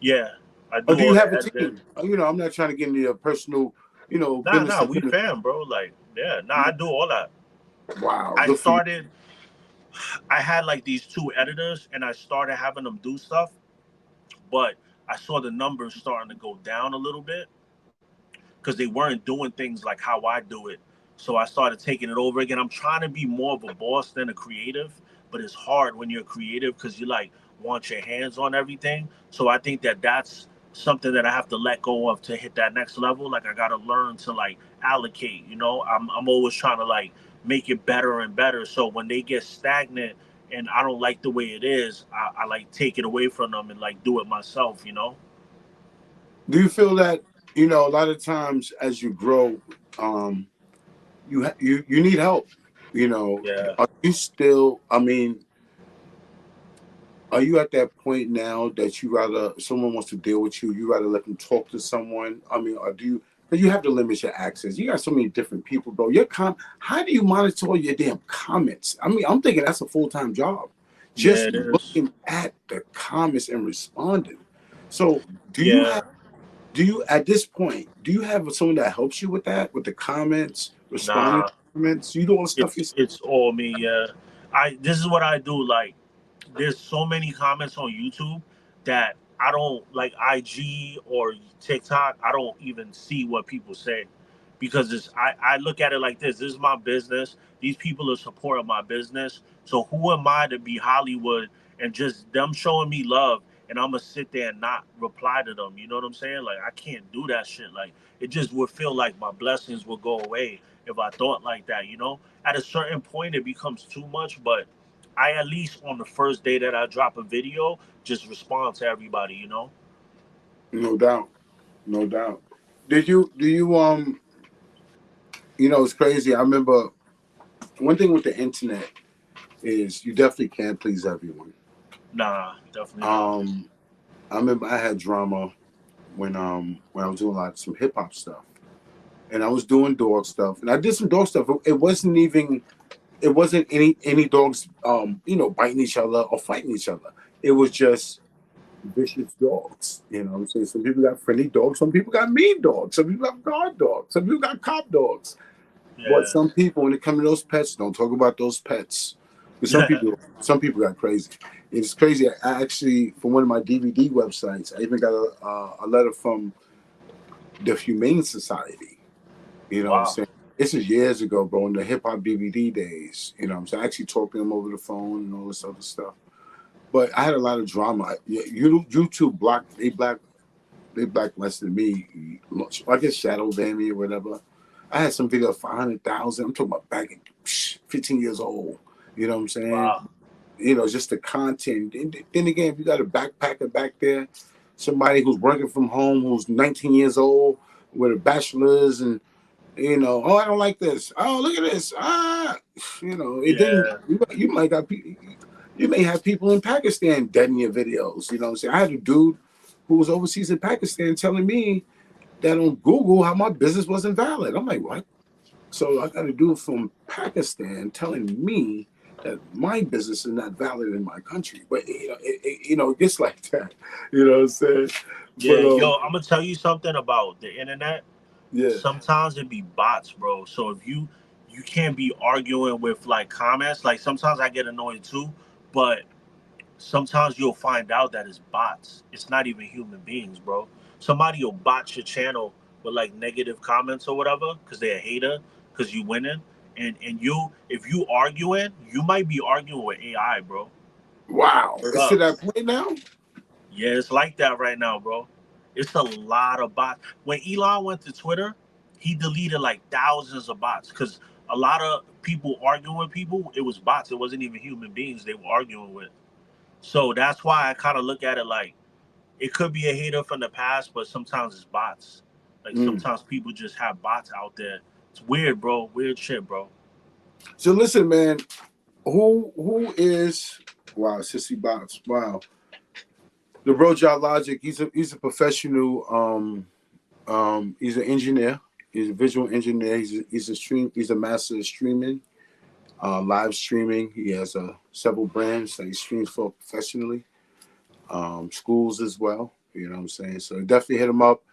yeah. I or do do you all the have a editing. team? I'm not trying to get into your personal, Nah, business. we fam, bro. Like, yeah, nah, I do all that. Wow, I good for you. started. I had like these two editors, and I started having them do stuff, but I saw the numbers starting to go down a little bit. because they weren't doing things like how I do it. So I started taking it over again. I'm trying to be more of a boss than a creative, but it's hard when you're creative because you like want your hands on everything. So I think that that's something that I have to let go of to hit that next level. Like I gotta learn to like allocate. I'm always trying to like make it better and better. So when they get stagnant and I don't like the way it is, I like take it away from them and like do it myself. Do you feel that, a lot of times as you grow, you need help? Yeah. Are you still? I mean, are you at that point now that you rather someone wants to deal with you, you rather let them talk to someone? I mean, or do you? Because you have to limit your access. You got so many different people, bro. How do you monitor all your damn comments? I mean, I'm thinking that's a full-time job, Yeah, just it is. looking at the comments and responding. So, Yeah. do you at this point, do you have someone that helps you with that, with the comments, responding to Nah. comments? You do all the stuff yourself? It's all me. Yeah. This is what I do. Like, there's so many comments on YouTube that I don't like IG or TikTok. I don't even see what people say because I look at it like this. This is my business. These people are supporting my business. So who am I to be Hollywood and just them showing me love and I'm gonna sit there and not reply to them? You know what I'm saying? Like I can't do that shit. Like it just would feel like my blessings would go away if I thought like that. At a certain point it becomes too much, but I at least on the first day that I drop a video, just respond to everybody. No doubt, no doubt. Do you it's crazy. I remember one thing with the internet is you definitely can't please everyone. Nah, definitely not. Um, I remember I had drama when I was doing like some hip hop stuff, and I was doing dog stuff, and I did some dog stuff. It wasn't any dogs biting each other or fighting each other. It was just vicious dogs. You know what I'm saying? Some people got friendly dogs, some people got mean dogs, some people got guard dogs, some people got cop dogs. But Yeah. some people, when it comes to those pets, don't talk about those pets. Because some people got crazy. It's crazy. I actually, from one of my DVD websites, I even got a letter from the Humane Society. You know what I'm Wow. saying? This is years ago, bro, in the hip hop DVD days. You know what I'm saying? I actually talked to them over the phone and all this other stuff. But I had a lot of drama. YouTube blocked, they blacklisted me. I guess shadow banned me or whatever. I had some video of 500,000. I'm talking about back in 15 years old. You know what I'm saying? Wow. Just the content. And then again, if you got a backpacker back there, somebody who's working from home, who's 19 years old with a bachelor's, and oh, I don't like this. Oh, look at this. And then Yeah. you might got you may have people in Pakistan dead in your videos. You know what I'm saying? I had a dude who was overseas in Pakistan telling me that on Google how my business wasn't valid. I'm like, what? So I got a dude from Pakistan telling me that my business is not valid in my country. But it gets like that. You know what I'm saying? Yeah. But Yo, I'm gonna tell you something about the internet. yeah. Sometimes it be bots, bro. So if you can't be arguing with like comments, like sometimes I get annoyed too, but sometimes you'll find out that it's bots. It's not even human beings, bro. Somebody will bot your channel with like negative comments or whatever because they're a hater because you winning. And if you arguing, you might be arguing with AI, bro. Wow. Word It's to up. that point now? Yeah, it's like that right now, bro. It's a lot of bots. When Elon went to Twitter, he deleted like thousands of bots because a lot of people arguing with people, it was bots. It wasn't even human beings they were arguing with. So that's why I kind of look at it like it could be a hater from the past, but sometimes it's bots. Like Mm. sometimes people just have bots out there. It's weird, bro. Weird shit, bro. So listen, man, who is wow, Sissy Bots. Wow. The bro Logic, he's a professional he's an engineer. He's a visual engineer. He's a master of streaming, live streaming. He has several brands that he streams for professionally. Schools as well. You know what I'm saying? So definitely hit him up.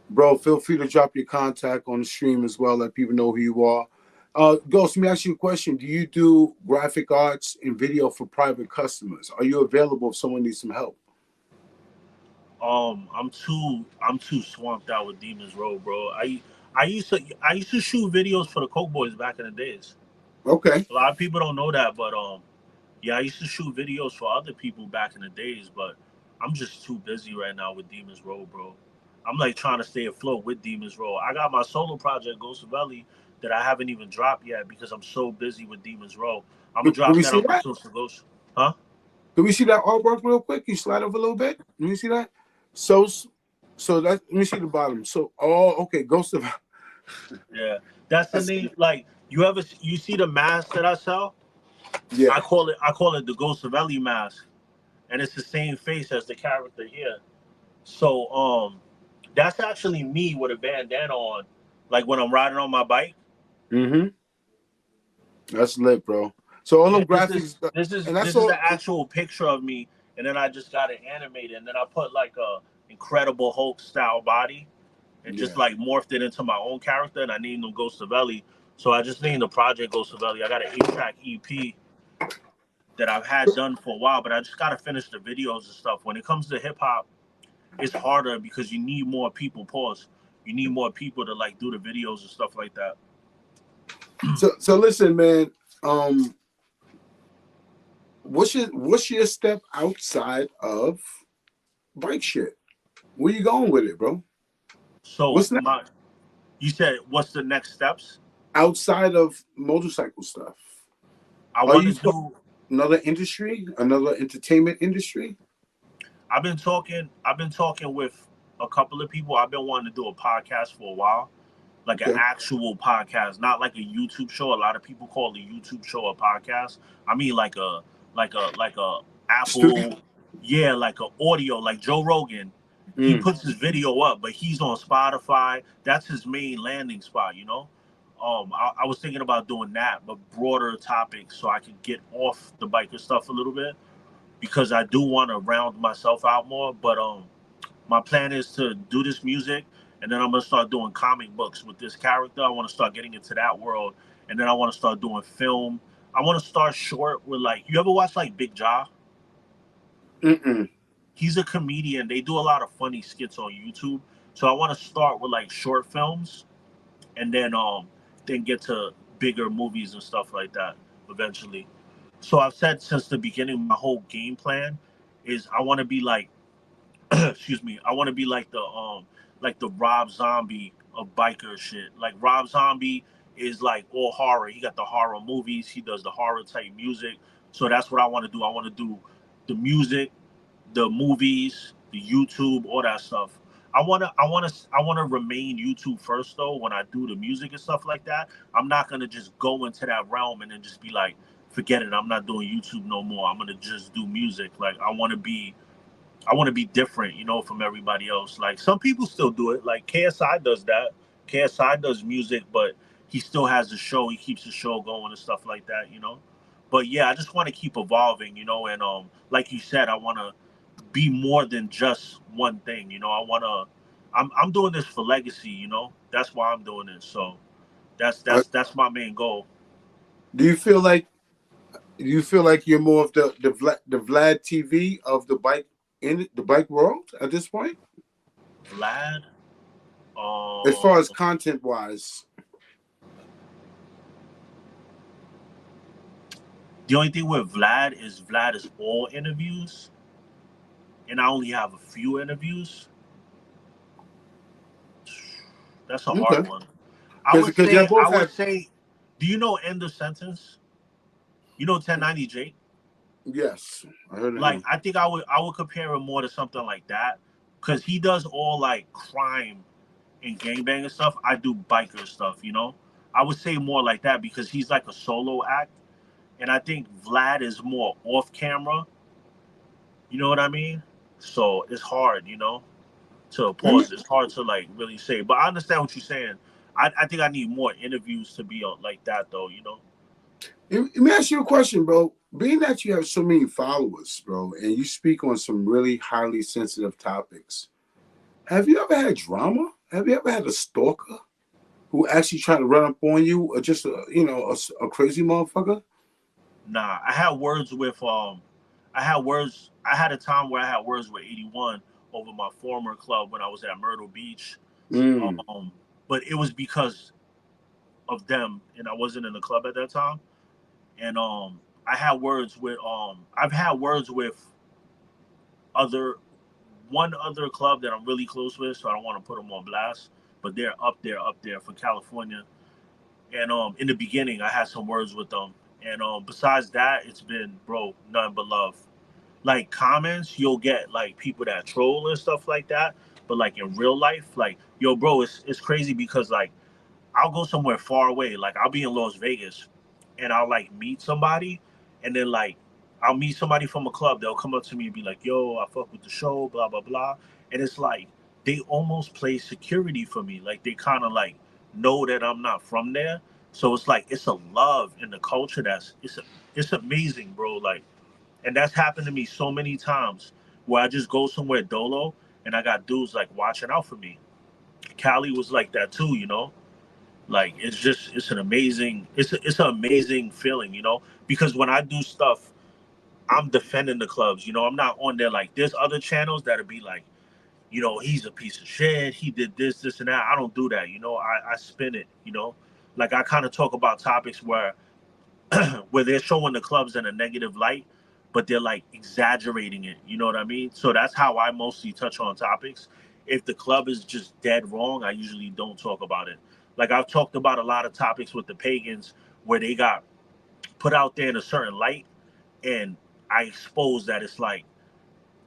Bro, feel free to drop your contact on the stream as well. Let people know who you are. Ghost, let me ask you a question. Do you do graphic arts and video for private customers? Are you available if someone needs some help? I'm too swamped out with Demons Row, bro. I used to shoot videos for the Coke Boys back in the days. Okay. A lot of people don't know that, but yeah, I used to shoot videos for other people back in the days, but I'm just too busy right now with Demons Row, bro. I'm like trying to stay afloat with Demons Row. I got my solo project Ghost of Valley that I haven't even dropped yet because I'm so busy with Demons Row. I'm gonna Can drop we that see on that? Ghost of Ghost. Huh? Can we see that artwork real quick? You slide over a little bit. Let me see that. So, so that let me see the bottom. So, oh, okay. Ghost of. Yeah, that's the That's, name. Like you see the mask that I sell? yeah. I call it the Ghost of Ellie mask, and it's the same face as the character here. So that's actually me with a bandana on, like when I'm riding on my bike. Mm-hmm. That's lit, bro. So all Yeah, them graphics, and that's this is all. the actual picture of me, and then I just got it animated, and then I put like a Incredible Hulk style body, and just Yeah. like morphed it into my own character, and I named him Ghost of Ellie. So I just named the project Ghost of Ellie. I got an 8-track EP that I've had done for a while, but I just gotta finish the videos and stuff. When it comes to hip hop, it's harder because you need more people. Pause. You need more people to like do the videos and stuff like that. So listen, man. Um, what's your step outside of bike shit? Where you going with it, bro? So What's next you said, what's the next steps? outside of motorcycle stuff? I Are want you to talking do. another industry, another entertainment industry? I've been talking with a couple of people. I've been wanting to do a podcast for a while, like an Okay. actual podcast, not like a YouTube show. A lot of people call a YouTube show a podcast. I mean like a Studio. Apple, yeah, like a audio, like Joe Rogan. He Mm. puts his video up, but he's on Spotify. That's his main landing spot, you know. I was thinking about doing that, but broader topics, so I could get off the biker stuff a little bit because I do want to round myself out more. But my plan is to do this music, and then I'm gonna start doing comic books with this character. I want to start getting into that world, and then I want to start doing film. I want to start short with like, you ever watch like Big Jaw? Mm-mm. He's a comedian. They do a lot of funny skits on YouTube. So I want to start with like short films, and then get to bigger movies and stuff like that eventually. So I've said since the beginning, my whole game plan is I want to be like excuse me, I want to be like the Rob Zombie of biker shit. Like Rob Zombie is like all horror. He got the horror movies. He does the horror type music. So that's what I want to do. I want to do the music, the movies, the YouTube, all that stuff. I wanna remain YouTube first though. When I do the music and stuff like that, I'm not gonna just go into that realm and then just be like, forget it. I'm not doing YouTube no more. I'm gonna just do music. Like I want to be different, from everybody else. Like some people still do it. Like KSI does that. KSI does music, but he still has a show. He keeps the show going and stuff like that. But yeah, I just want to keep evolving, and like you said, I want to be more than just one thing. I want to. I'm doing this for legacy. That's why I'm doing this. So that's Uh, that's that's my main goal. do you feel like you're more of the Vlad TV of the bike world at this point, Vlad. as far as Um, content wise? the only thing with Vlad is all interviews, and I only have a few interviews. That's a hard Okay, one. I would because they say, both have. do you know End of Sentence? You know 1090 Jake? Yes, I heard of Like him. I think I would compare him more to something like that, because he does all like crime and gangbang and stuff. I do biker stuff. I would say more like that because he's like a solo act, and I think Vlad is more off camera. You know what I mean? So it's hard, to Let me pause. It's hard to like really say, but I understand what you're saying. I think I need more interviews to be like that though. let me ask you a question, bro. Being that you have so many followers, bro, and you speak on some really highly sensitive topics, have you ever had drama? Have you ever had a stalker who actually tried to run up on you, or just a crazy motherfucker? Nah, I had words with I had a time where I had words with 81 over my former club when I was at Myrtle Beach. Mm. But it was because of them, and I wasn't in the club at that time. And I had words with I've had words with other one other club that I'm really close with, so I don't want to put them on blast, but they're up there for California. And in the beginning, I had some words with them, and besides that, it's been bro nothing but love. Like comments, you'll get like people that troll and stuff like that, but like in real life, like yo, bro, it's crazy because like I'll go somewhere far away. Like I'll be in Las Vegas and I'll like meet somebody and then like I'll meet somebody from a club. They'll come up to me and be like, yo, I fuck with the show, blah, blah, blah. And it's like they almost play security for me. Like they kind of like know that I'm not from there. So it's like it's a love in the culture it's amazing, bro. Like and that's happened to me so many times where I just go somewhere dolo and I got dudes like watching out for me. Cali was like that too, you know. Like it's an amazing it's an amazing feeling, you know, because when I do stuff, I'm defending the clubs, you know. I'm not on there like there's other channels that'll be like, you know, he's a piece of shit, he did this and that. I don't do that, you know. I spin it, you know. Like I kind of talk about topics where where they're showing the clubs in a negative light, but they're like exaggerating it. You know what I mean? So that's how I mostly touch on topics. If the club is just dead wrong, I usually don't talk about it. Like I've talked about a lot of topics with the pagans where they got put out there in a certain light, and I expose that it's like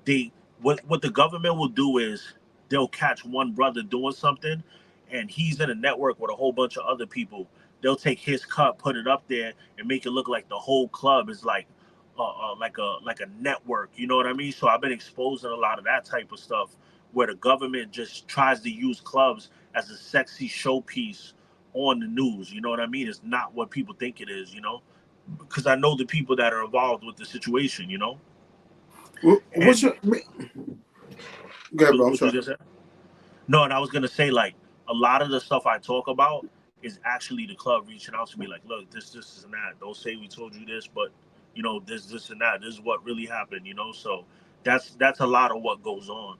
they what the government will do is they'll catch one brother doing something and he's in a network with a whole bunch of other people. They'll take his cut, put it up there, and make it look like the whole club is like a network. You know what I mean? So I've been exposing a lot of that type of stuff where the government just tries to use clubs as a sexy showpiece on the news. You know what I mean? It's not what people think it is. You know, because I know the people that are involved with the situation. You know, What's and your? Go ahead, bro. I'm what you sorry. just said. No, and I was gonna say like a lot of the stuff I talk about is actually the club reaching out to me like, look, this, and that. Don't say we told you this, but you know, this, and that. This is what really happened, you know. So that's a lot of what goes on.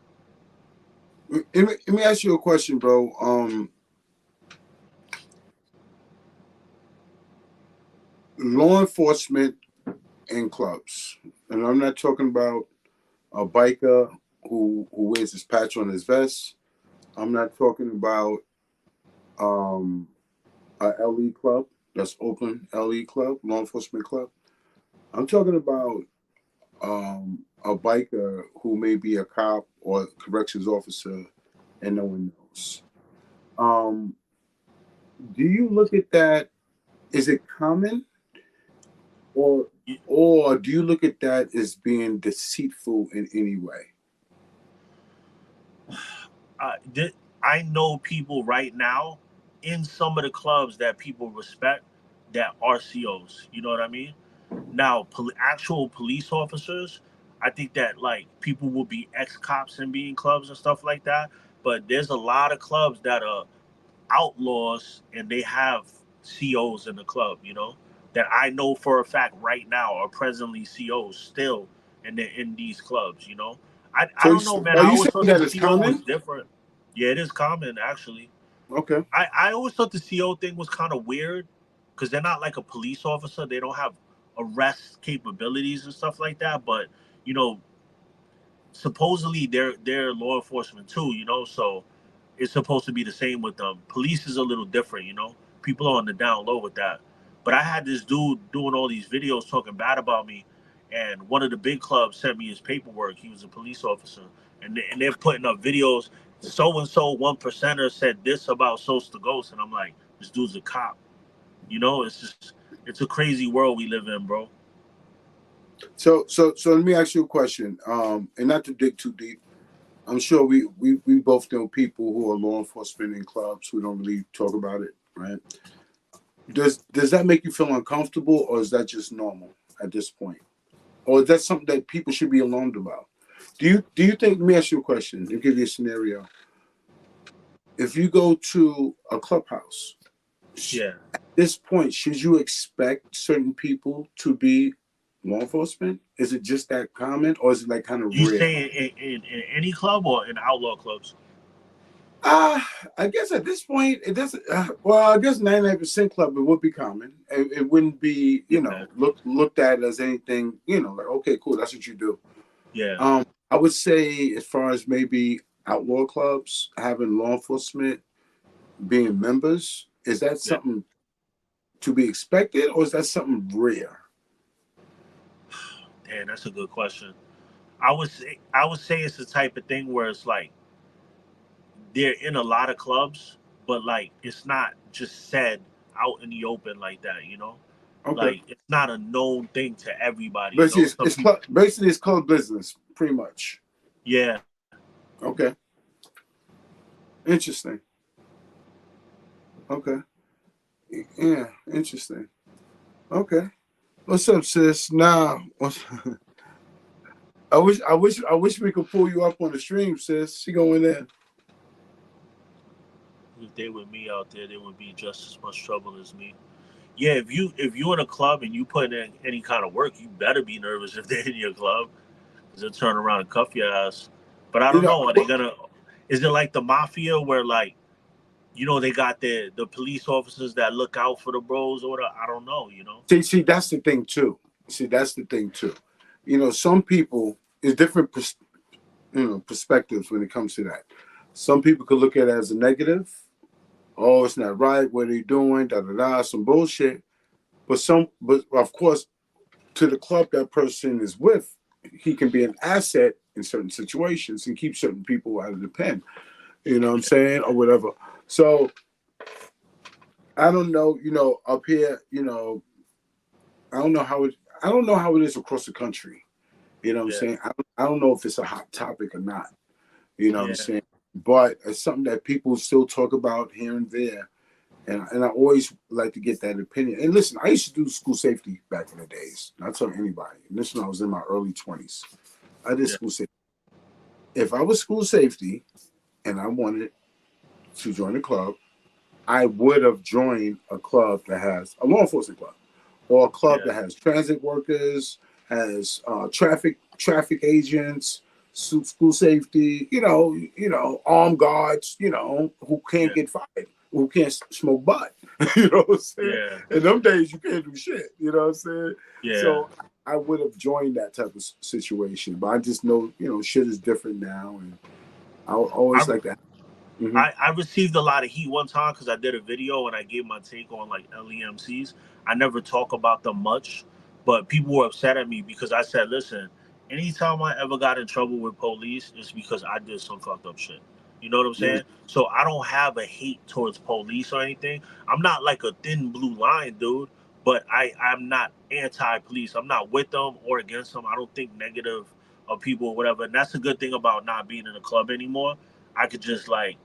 Let me ask you a question, bro. Law enforcement in clubs, and I'm not talking about a biker who wears his patch on his vest. I'm not talking about um a LE club that's open LE club, law enforcement club. I'm talking about a biker who may be a cop or corrections officer and no one knows. Um, do you look at that? Is it common, or or do you look at that as being deceitful in any way? I did. I know people right now in some of the clubs that people respect that are COs. You know what I mean? Now, actual police officers, I think that like people will be ex cops and be in clubs and stuff like that. But there's a lot of clubs that are outlaws and they have COs in the club, you know, that I know for a fact right now are presently COs still and they're in these clubs, you know. I don't know, man. Are I you always saying thought that the is CO was common? different. Yeah, it is common actually. Okay. I always thought the CO thing was kind of weird because they're not like a police officer. They don't have arrest capabilities and stuff like that. But you know, supposedly they're law enforcement too, you know, so it's supposed to be the same with them. Police is a little different, you know. People are on the down low with that. But I had this dude doing all these videos talking bad about me, and one of the big clubs sent me his paperwork. He was a police officer, and they're putting up videos. So and so 1%er said this about Sose the Ghost, and I'm like, this dude's a cop. You know, it's a crazy world we live in, bro. So let me ask you a question. And not to dig too deep. I'm sure we both know people who are law enforcement in clubs who don't really talk about it, right? Does that make you feel uncomfortable, or is that just normal at this point, or is that something that people should be alarmed about? Do you think? Let me ask you a question. Let me give you a scenario. If you go to a clubhouse, Yeah. at this point, should you expect certain people to be law enforcement? Is it just that common, or is it like kind of You rare? say in any club or in outlaw clubs? Uh, I guess at this point it doesn't. Well, I guess 99% club it would be common. It wouldn't be, Yeah, looked at as anything. Like okay, cool, that's what you do. yeah, I would say as far as maybe outlaw clubs having law enforcement being members, is that yeah. something to be expected, or is that something rare? Damn, that's a good question. I would say it's the type of thing where it's like they're in a lot of clubs, but like it's not just said out in the open like that, you know? Okay, Like it's not a known thing to everybody, you basically know? it's, Some it's people, club, basically it's club business, pretty much. yeah, Okay, interesting. Okay, yeah, interesting. Okay, what's up, sis? Now, I wish we could pull you up on the stream, sis. She going in. if they were me out there, they would be just as much trouble as me. Yeah, if you in a club and you put in any kind of work, you better be nervous if they're in your club because they'll turn around and cuff your ass. But I You don't know, know. Are they gonna? Is it like the mafia where like they got the police officers that look out for the bros or whatever? I don't know. see, that's the thing too. See, that's the thing too. Some people is different, perspectives when it comes to that. Some people could look at it as a negative. Oh, it's not right. What are you doing? Da da da. Some bullshit. But of course, to the club that person is with, he can be an asset in certain situations and keep certain people out of the pen. You know what I'm saying, or whatever. So I don't know. Up here, I don't know how it. I don't know how it is across the country. You know what I'm Yeah, saying? I don't know if it's a hot topic or not. You know what I'm yeah, saying? But it's something that people still talk about here and there. And I always like to get that opinion. And listen, I used to do school safety back in the days. Not telling anybody. And this when I was in my early 20s. I did yeah, school safety. If I was school safety and I wanted to join a club, I would have joined a club that has a law enforcement club, or a club yeah, that has transit workers, has traffic agents, school safety, armed guards, who can't yeah, get fired, who can't smoke butt. You know what I'm saying? yeah, In them days, you can't do shit. You know what I'm saying? yeah. So I would have joined that type of situation, but I just know, shit is different now, and I I always like that. Hmm. I received a lot of heat one time because I did a video and I gave my take on like LEMCs. I never talk about them much, but people were upset at me because I said, listen, anytime I ever got in trouble with police, it's because I did some fucked up shit. You know what I'm Yeah, saying? So I don't have a hate towards police or anything. I'm not like a thin blue line, dude, but I'm not anti-police. I'm not with them or against them. I don't think negative of people or whatever. And that's a good thing about not being in a club anymore. I could just like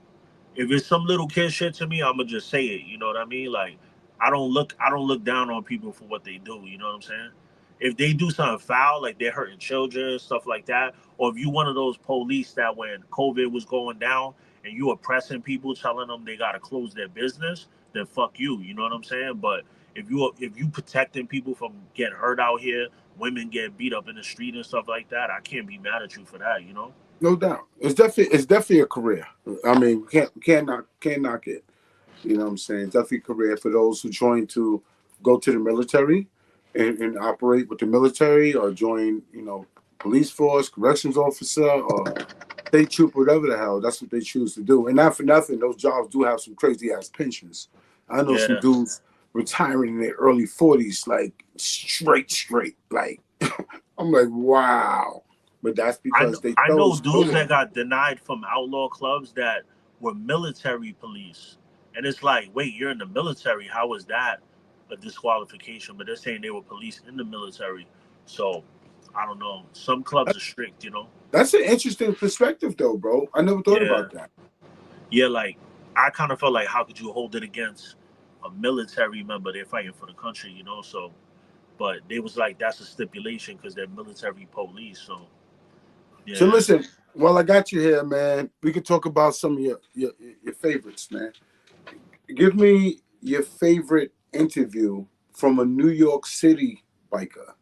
if it's some little kid shit to me, I'm gonna just say it. You know what I mean? Like, I don't look down on people for what they do. You know what I'm saying? If they do something foul, like they're hurting children, stuff like that, or if you one of those police that when COVID was going down and you oppressing people, telling them they gotta close their business, then fuck you. You know what I'm saying? But if you protecting people from getting hurt out here, women get beat up in the street and stuff like that, I can't be mad at you for that. You know? no doubt. It's definitely a career. I mean, we can't knock it. You know what I'm saying? It's definitely a career for those who join to go to the military and operate with the military, or join, police force, corrections officer, or state troop, whatever the hell. That's what they choose to do. And not for nothing, those jobs do have some crazy ass pensions. I know some Yeah. dudes retiring in their early 40s, like straight. Like I'm like, wow. But that's I because know, they I know chose to go dudes there. that got denied from outlaw clubs that were military police, and it's like, wait, you're in the military. How was that a disqualification? But they're saying they were police in the military. So I don't know. Some clubs are strict, you know. That's an interesting perspective, though, bro. I never thought Yeah, about that. yeah. Like I kind of felt like, how could you hold it against a military member? They're fighting for the country, you know. So, but they was like, that's a stipulation because they're military police. So So yeah, listen, while I got you here, man, we could talk about some of your favorites, man. Give me your favorite interview from a New York City biker,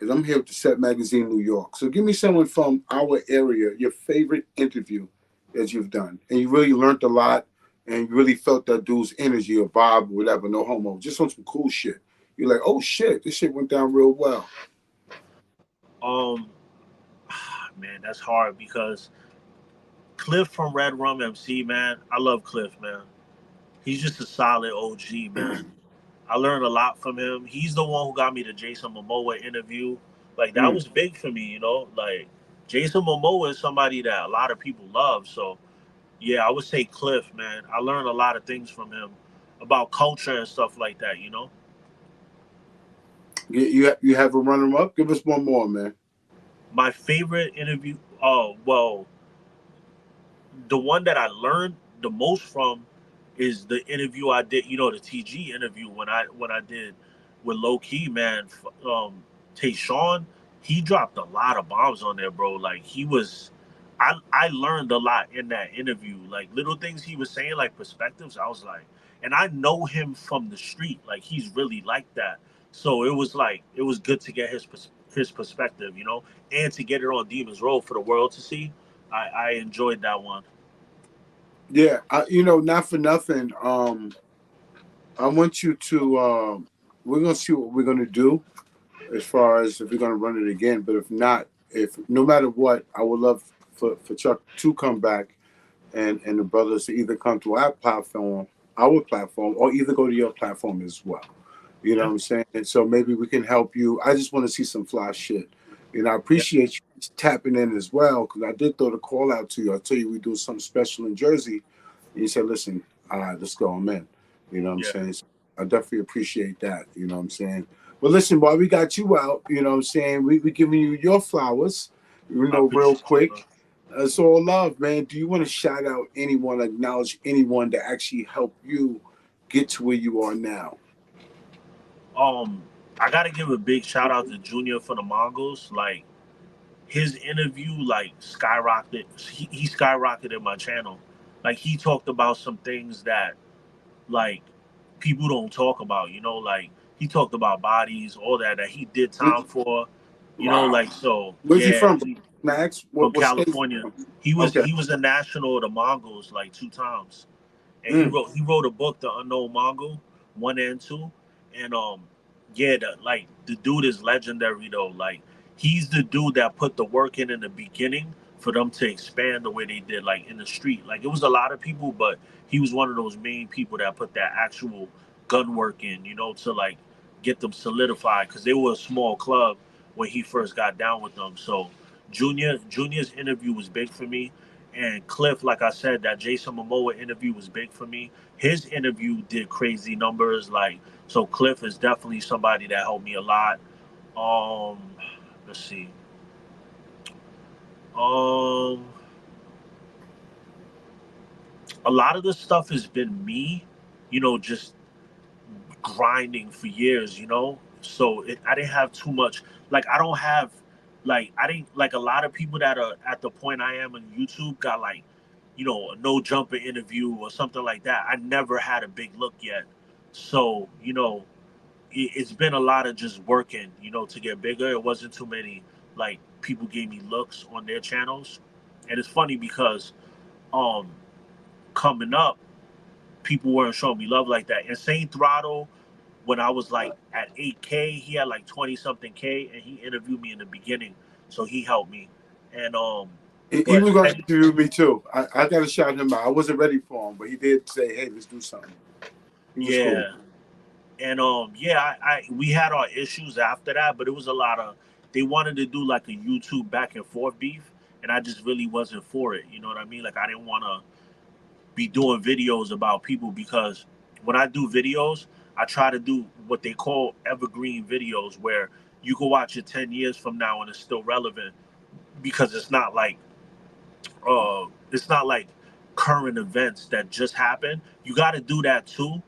because I'm here with the Set Magazine New York. So give me someone from our area, your favorite interview that you've done, and you really learned a lot, and you really felt that dude's energy or vibe, or whatever. No homo, just on some cool shit. You're like, oh shit, this shit went down real well. Um, man, that's hard because Cliff from Red Rum MC, man, I love Cliff, man. He's just a solid OG, man. I learned a lot from him. He's the one who got me the Jason Momoa interview. Like that Mm. was big for me, you know. Like Jason Momoa is somebody that a lot of people love. So yeah, I would say Cliff, man. I learned a lot of things from him about culture and stuff like that, you know. You have a runner up? Give us one more, man. My favorite interview, oh well, the one that I learned the most from is the interview I did. You know, the TG interview when I did with Low Key, man. Tayshawn, he dropped a lot of bombs on there, bro. Like he was, I learned a lot in that interview. Like little things he was saying, like perspectives. I was like, and I know him from the street. Like he's really like that. So it was like it was good to get his perspective, you know, and to get it on Demons Road for the world to see. I enjoyed that one. Yeah, not for nothing. I want you to. We're gonna see what we're gonna do as far as if we're gonna run it again. But if not, if no matter what, I would love for Chuck to come back and the brothers to either come to our platform, or either go to your platform as well. You know Yeah, what I'm saying? And so maybe we can help you. I just want to see some fly shit. I yeah, appreciate you tapping in as well, because I did throw the call out to you. I tell you we do something special in Jersey. And you said, listen, all right, let's go. I'm in. You know what I'm yeah. saying? So I definitely appreciate that. You know what I'm saying? But listen, while we got you out, you know what I'm saying? We giving you your flowers, I real appreciate you, bro. quick. It's all love, man. Do you want to shout out anyone, acknowledge anyone that actually helped you get to where you are now? Um, I gotta give a big shout out to Junior for the Mongols. Like his interview, like skyrocketed. He skyrocketed my channel. Like he talked about some things that like people don't talk about. You know, like he talked about bodies, all that he did time for. You know, Wow. like so. Where's he Yeah, from? Max? from What state? California. He was Okay. he was a national of the Mongols like 2 times. And he Mm. wrote a book, The Unknown Mongol, 1 and 2, and yeah, the dude is legendary though. Like he's the dude that put the work in the beginning for them to expand the way they did, like in the street. Like it was a lot of people, but he was one of those main people that put that actual gun work in, you know, to like get them solidified because they were a small club when he first got down with them. So Junior's interview was big for me. And Cliff, like I said, that Jason Momoa interview was big for me. His interview did crazy numbers. Like, so Cliff is definitely somebody that helped me a lot. Um, let's see. Um, a lot of the stuff has been me, you know, just grinding for years, you know. So I didn't have too much. Like, I don't have, like, I didn't like a lot of people that are at the point I am on YouTube got like, you know, a no jumper interview or something like that. I never had a big look yet. So, you know, it's been a lot of just working, you know, to get bigger. It wasn't too many like people gave me looks on their channels. And it's funny because um coming up, people weren't showing me love like that. Insane Throttle, when I was like at 8K, he had like 20 something K, and he interviewed me in the beginning, so he helped me. And He but was going to interview me too. I got to shout him out. I wasn't ready for him, but he did say, hey, let's do something. He was cool. yeah, and yeah, I we had our issues after that, but it was a lot of they wanted to do like a YouTube back and forth beef, and I just really wasn't for it. You know what I mean? Like I didn't want to be doing videos about people because when I do videos, I try to do what they call evergreen videos where you can watch it 10 years from now and it's still relevant because it's not like current events that just happened. You got to do that too.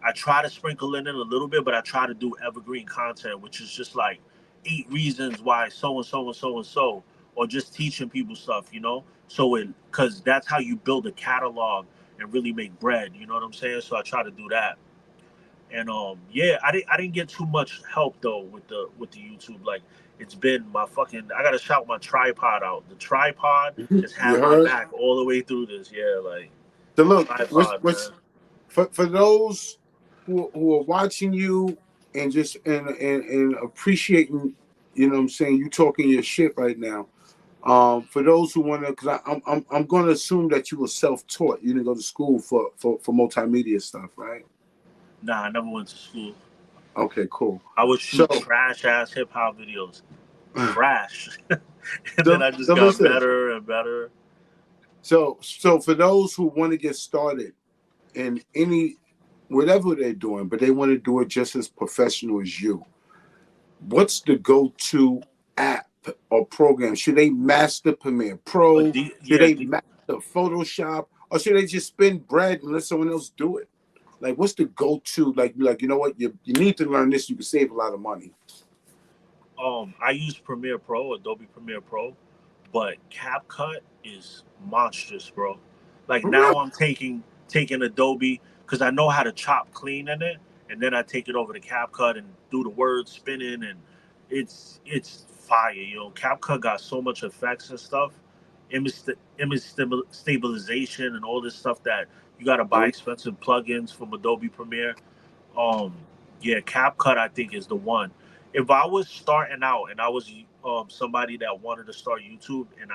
I try to sprinkle in a little bit, but I try to do evergreen content, which is just like 8 reasons why so and so and so and so, or just teaching people stuff, you know. So it because that's how you build a catalog and really make bread. You know what I'm saying? So I try to do that. And yeah, I didn't get too much help though with the YouTube. Like it's been my fucking I gotta shout my tripod out. The tripod has You had my heard? back all the way through this. Yeah, like So look, tripod, man. for those who are watching you and just and appreciating, you know what I'm saying, you talking your shit right now. For those who want to, because I'm going to assume that you were self-taught. You didn't go to school for multimedia stuff, right? Nah, I never went to school. Okay, cool. I would So, shoot trash ass hip hop videos, trash, and then so, I just so got listen. better and better. So for those who want to get started in any whatever they're doing, but they want to do it just as professional as you, what's the go-to app or program? Should they master Premiere Pro? Should Yeah, they master Photoshop? Or should they just spend bread and let someone else do it? Like, what's the go-to? Like you know what? You need to learn this. You can save a lot of money. I use Premiere Pro, Adobe Premiere Pro, but CapCut is monstrous, bro. Like For real? now I'm taking Adobe because I know how to chop clean in it, and then I take it over to CapCut and do the word spinning, and it's fire. You know, CapCut got so much effects and stuff, image stabilization, and all this stuff that you got to buy Oh, expensive plugins from Adobe Premiere. Um, yeah, CapCut I think is the one. If I was starting out and I was somebody that wanted to start YouTube and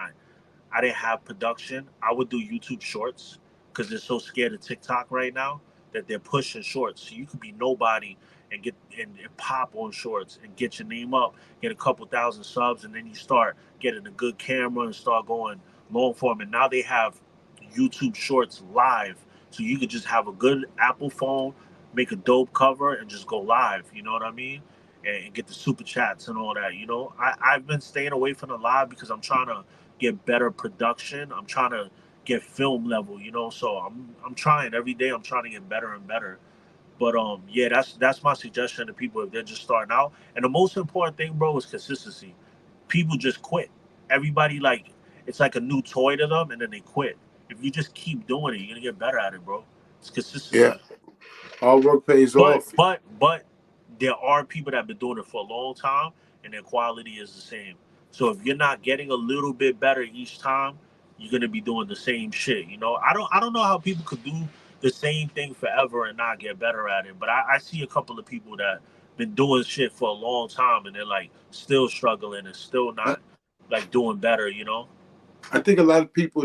I didn't have production, I would do YouTube Shorts because they're so scared of TikTok right now that they're pushing Shorts. So you could be nobody and get and pop on Shorts and get your name up, get a couple thousand subs, and then you start getting a good camera and start going long form. And now they have YouTube Shorts live, so you could just have a good Apple phone, make a dope cover, and just go live. You know what I mean? And get the super chats and all that. You know, I've been staying away from the live because I'm trying to get better production. I'm trying to get film level, you know. So I'm trying every day. I'm trying to get better and better. But yeah, that's my suggestion to people if they're just starting out. And the most important thing, bro, is consistency. People just quit. Everybody like it's like a new toy to them, and then they quit. If you just keep doing it, you're gonna get better at it, bro. It's yeah. consistency. All work pays But off. but but there are people that have been doing it for a long time and their quality is the same. So if you're not getting a little bit better each time, you're gonna be doing the same shit. You know, I don't know how people could do the same thing forever and not get better at it. But I see a couple of people that been doing shit for a long time and they're like still struggling and still I, not like doing better, you know? I think a lot of people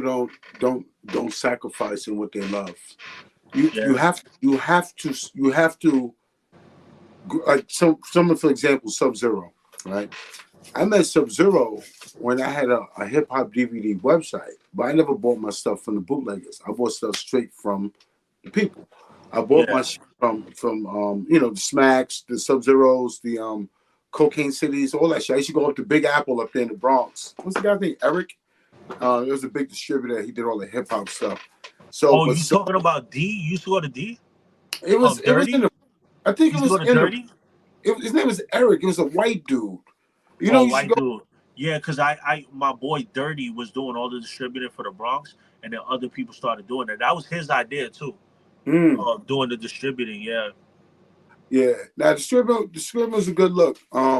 don't sacrifice in what they love. You Yeah. you have you have to like someone for example Sub Zero, right? I met Sub Zero when I had a hip hop DVD website, but I never bought my stuff from the bootleggers. I bought stuff straight from the people. I bought my Yeah. shit from you know, the Smacks, the Sub Zeros, the Cocaine Cities, all that shit. I used to go up to Big Apple up there in the Bronx. What's the guy's name? Eric. It was a big distributor. He did all the hip hop stuff. So, Oh, but you so talking about D? You used to go to D? it was in Dirty? the. I think You it used to go was to in the. Dirty? His name was Eric. It was a white dude. You know, Oh, you should white go. dude. Yeah, because my boy Dirty was doing all the distributing for the Bronx, and then other people started doing it. That was his idea too, Mm, doing the distributing. Yeah, yeah. Now the scribbler was a good look.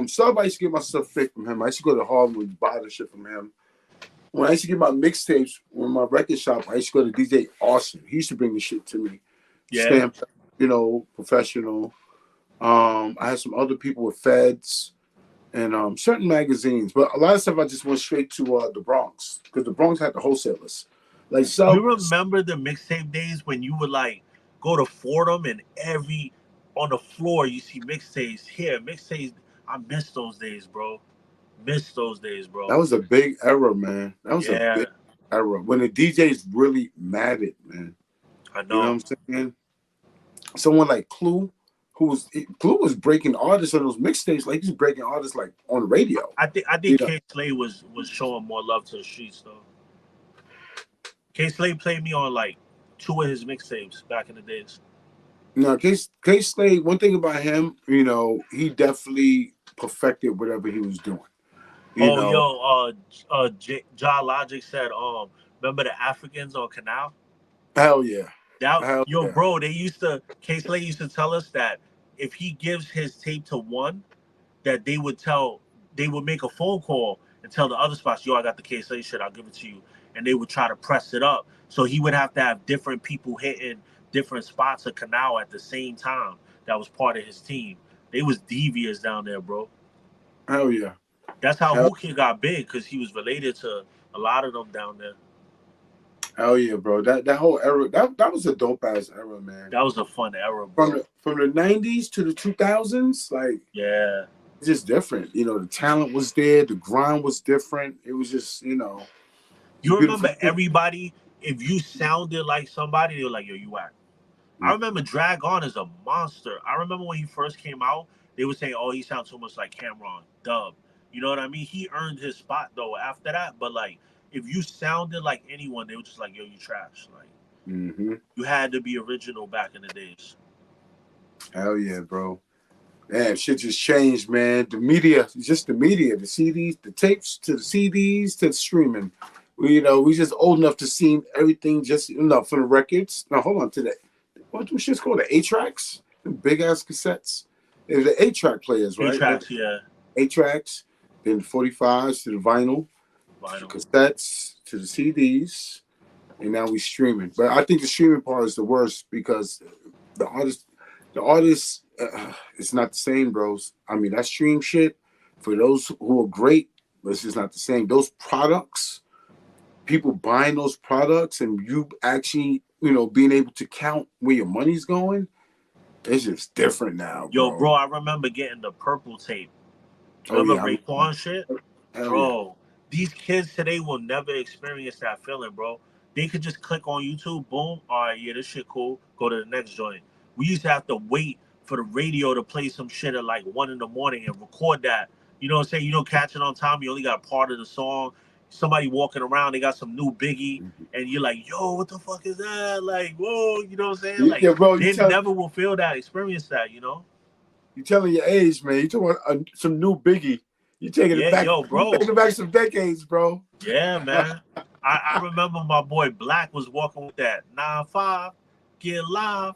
Sub I used to get my stuff fixed from him. I used to go to Harlem and buy the shit from him. When I used to get my mixtapes when my record shop, I used to go to DJ Austin. He used to bring the shit to me. yeah. Stamp, you know, professional. I had some other people with Feds and certain magazines, but a lot of stuff I just went straight to the Bronx because the Bronx had the wholesalers. Like You Sub, remember the mixtape days when you would like go to Fordham and every on the floor you see mixtapes here, mixtapes. I miss those days, bro. Miss those days, that bro. was a big era, man. That was a Yeah, big era when the DJs really mattered, man. I You know know. what I'm saying? Someone like Clue was breaking artists on those mixtapes, like he's breaking artists like on the radio. I think You know, K Slay was showing more love to the streets though. K Slay played me on like two of his mixtapes back in the days. now Case Slade. One thing about him, you know, he definitely perfected whatever he was doing. You Oh, know, yo, Ja Logic said, remember the Africans on Canal? hell yeah, That hell yo, yeah. bro, they used to K Slay used to tell us that if he gives his tape to one, that they would make a phone call and tell the other spots, yo, I got the KSA shit, I'll give it to you. And they would try to press it up. So he would have to have different people hitting different spots of Canal at the same time that was part of his team. They was devious down there, bro. Hell yeah. That's how Hell, Hookah got big, because he was related to a lot of them down there. hell yeah, bro. That whole era, that was a dope ass era, man. That was a fun era, bro. From the 90s to the 2000s, like, Yeah. it's just different. You know, the talent was there, the grind was different. It was just, You beautiful. remember everybody, if you sounded like somebody, they were like, yo, you whack. I remember Drag On is a monster. I remember when he first came out, they would say, oh, he sounds so much like Cameron, Dub. You know what I mean? He earned his spot, though, after that. But, like, if you sounded like anyone, they were just like, yo, you trash. Like, you had to be original back in the days. Hell yeah, bro. Man, shit just changed, man. The media, just the media, the CDs, the tapes to the CDs to the streaming. We just old enough to see everything just enough from the records. Now, hold on to that. What was shit's called? The 8-tracks? The big ass cassettes? It was the 8-track players, right? 8-tracks, yeah. 8-tracks, then 45s to the vinyl, to the cassettes, to the CDs, and now we streaming. But I think the streaming part is the worst because the artist, it's not the same, bros. I mean, that stream shit, for those who are great, but it's just not the same. Those products, people buying those products and you actually, being able to count where your money's going, it's just different now, bro. Yo, bro, I remember getting the purple tape. Remember Raekwon shit? Bro, these kids today will never experience that feeling, bro. They could just click on YouTube, boom, all right, yeah, this shit cool, go to the next joint. We used to have to wait for the radio to play some shit at like 1 a.m. and record that. You know what I'm saying? You don't catch it on time, you only got part of the song. Somebody walking around, they got some new Biggie, and you're like, yo, what the fuck is that? Like, whoa, you know what I'm saying? Like, yeah, bro, they never will feel that, experience that, You're telling your age, man. You're talking about some new Biggie. You're taking it back. Yo, bro. You're taking it back some decades, bro. Yeah, man. I remember my boy Black was walking with that 9-5, get live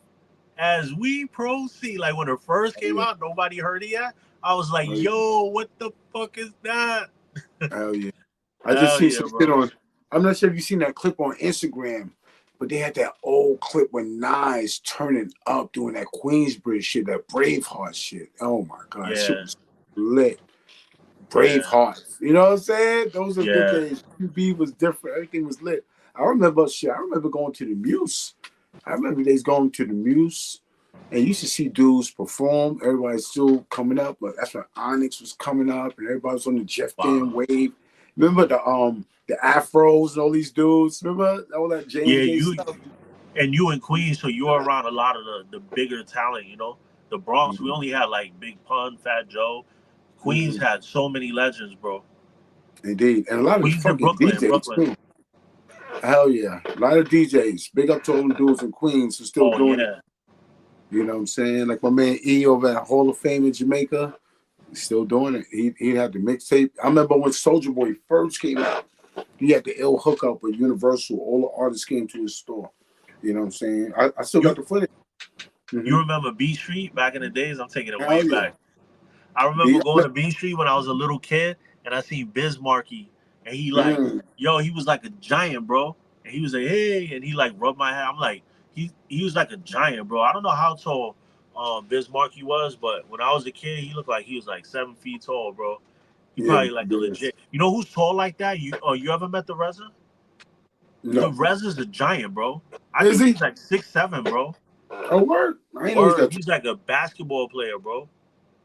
as we proceed. Like when it first came out, nobody heard it yet. I was like, yo, what the fuck is that? Hell yeah. I just seen some shit on. I'm not sure if you've seen that clip on Instagram, but they had that old clip when Nas turning up doing that Queensbridge shit, that Braveheart shit. Oh my god, that shit was lit. Braveheart. You know what I'm saying? Those are good days. QB was different. Everything was lit. I remember going to the Muse. I remember days going to the Muse and you used to see dudes perform. Everybody's still coming up, but that's when Onyx was coming up and everybody was on the Jeff Dan wave. Remember the Afros and all these dudes? Remember all that James stuff? And you in Queens, so you were around a lot of the bigger talent, The Bronx, we only had like Big Pun, Fat Joe. Queens had so many legends, bro. Indeed. And a lot of Queens and Brooklyn. Too. Hell yeah. A lot of DJs. Big up to all them dudes in Queens who still doing it. You know what I'm saying? Like my man E over at Hall of Fame in Jamaica. Still doing it. He had the mixtape. I remember when Soulja Boy first came out, he had the ill hookup with Universal. All the artists came to his store. You know what I'm saying? I still got the footage. You remember B Street back in the days? I'm taking it way back. I remember going to B Street when I was a little kid, and I seen Biz Markie, and he like, he was like a giant, bro. And he was like, hey, and he like rubbed my head. I'm like, he was like a giant, bro. I don't know how tall Biz Markie was, but when I was a kid, he looked like he was like 7 feet tall, bro. He probably like the legit. You know who's tall like that? You ever met the Reza? No. The Reza's a giant, bro. I think he's like 6'7", bro. Oh, word. He's like a basketball player, bro.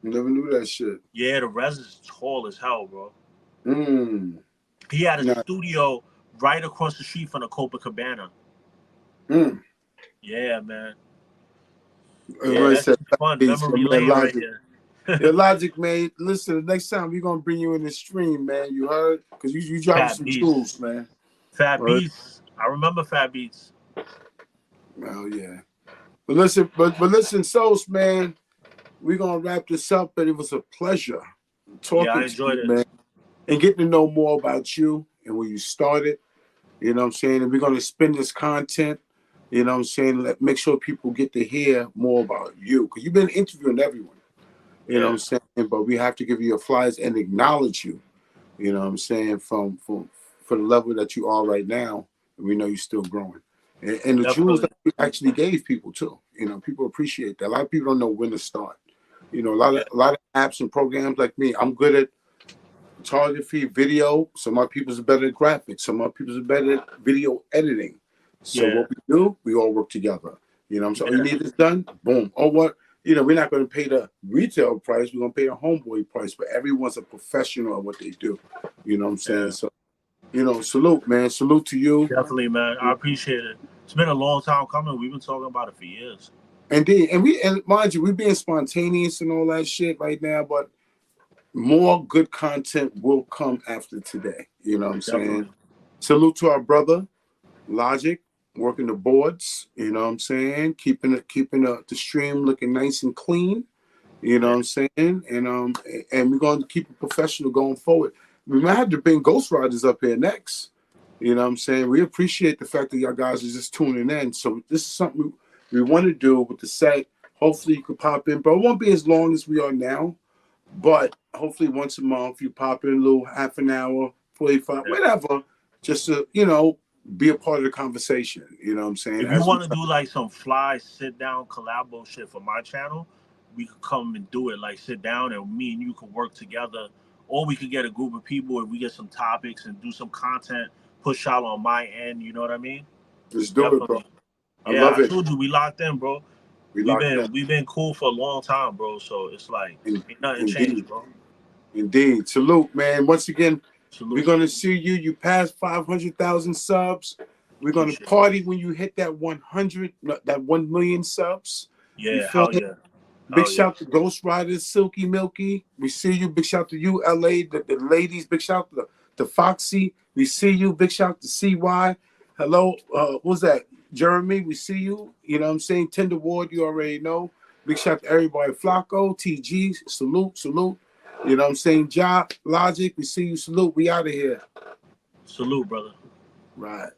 Never knew that shit. Yeah, the Reza's tall as hell, bro. He had a studio right across the street from the Copacabana. Yeah, man. Yeah, that's fun. Memory lane right here. Your Logic, man. Listen, the next time we're gonna bring you in the stream, man. You heard? Because you dropping some tools, man. Fat Beats. I remember Fat Beats. Oh yeah. But listen, Sose, man. We're gonna wrap this up, but it was a pleasure talking to you, man, and getting to know more about you and where you started. You know what I'm saying? And we're gonna spin this content You know what I'm saying? Make sure people get to hear more about you, because you've been interviewing everyone. You know what Yeah, I'm saying? But we have to give you your flyers and acknowledge you. You know what I'm saying? From for the level that you are right now, we know you're still growing. And the jewels definitely. that you actually gave people too. You know, people appreciate that. A lot of people don't know when to start. You know, Yeah, a lot of apps and programs like me. I'm good at photography, video. Some other people's are better at graphics. Some other people's are better at video editing. So yeah, what we do, we all work together. You know, so you yeah, need this done, boom. Or what? You know, we're not going to pay the retail price. We're going to pay the homeboy price. But everyone's a professional at what they do. You know what I'm saying? yeah. So, you know, salute, man. Salute to you. Definitely, man. I appreciate it. It's been a long time coming. We've been talking about it for years. And mind you, we're being spontaneous and all that shit right now, but more good content will come after today. You know what I'm saying? Definitely. Salute to our brother Logic, working the boards. You know what I'm saying? Keeping the stream looking nice and clean. You know Yeah, what I'm saying? And we're going to keep it professional going forward. We might have to bring Ghost Riders up here next. You know what I'm saying? We appreciate the fact that y'all guys are just tuning in. So this is something we want to do with the set. Hopefully you could pop in, but it won't be as long as we are now. But hopefully once a month you pop in a little half an hour, 45, yeah. whatever, just to, be a part of the conversation. You know what I'm saying? If you As we want to try. do like some fly sit down collabo shit for my channel, we could come and do it. Like sit down and me and you could work together, or we could get a group of people and we get some topics and do some content push out on my end. You know what I mean? Just do it, bro. Definitely. I Yeah, love I it. told you we locked in, bro. We We've locked in. been we've been cool for a long time, bro. So it's like In, ain't nothing changed, indeed. bro. Indeed. Salute, man. Once again, we're Salute. going to see you. You passed 500,000 subs. We're going to Appreciate it. party when you hit that 100, no, that 1 million subs. You Yeah, feel hell me? yeah. Big Hell yeah. shout to Ghost Riders, Silky Milky. We see you. Big shout to you, LA, the ladies. Big shout to Foxy. We see you. Big shout to CY. Hello. What's that? Jeremy, we see you. You know what I'm saying? Tender Ward, you already know. Big shout to everybody. Flacco, TG, salute, salute. You know what I'm saying? Ja, Logic, we see you. Salute. We out of here. Salute, brother. Right.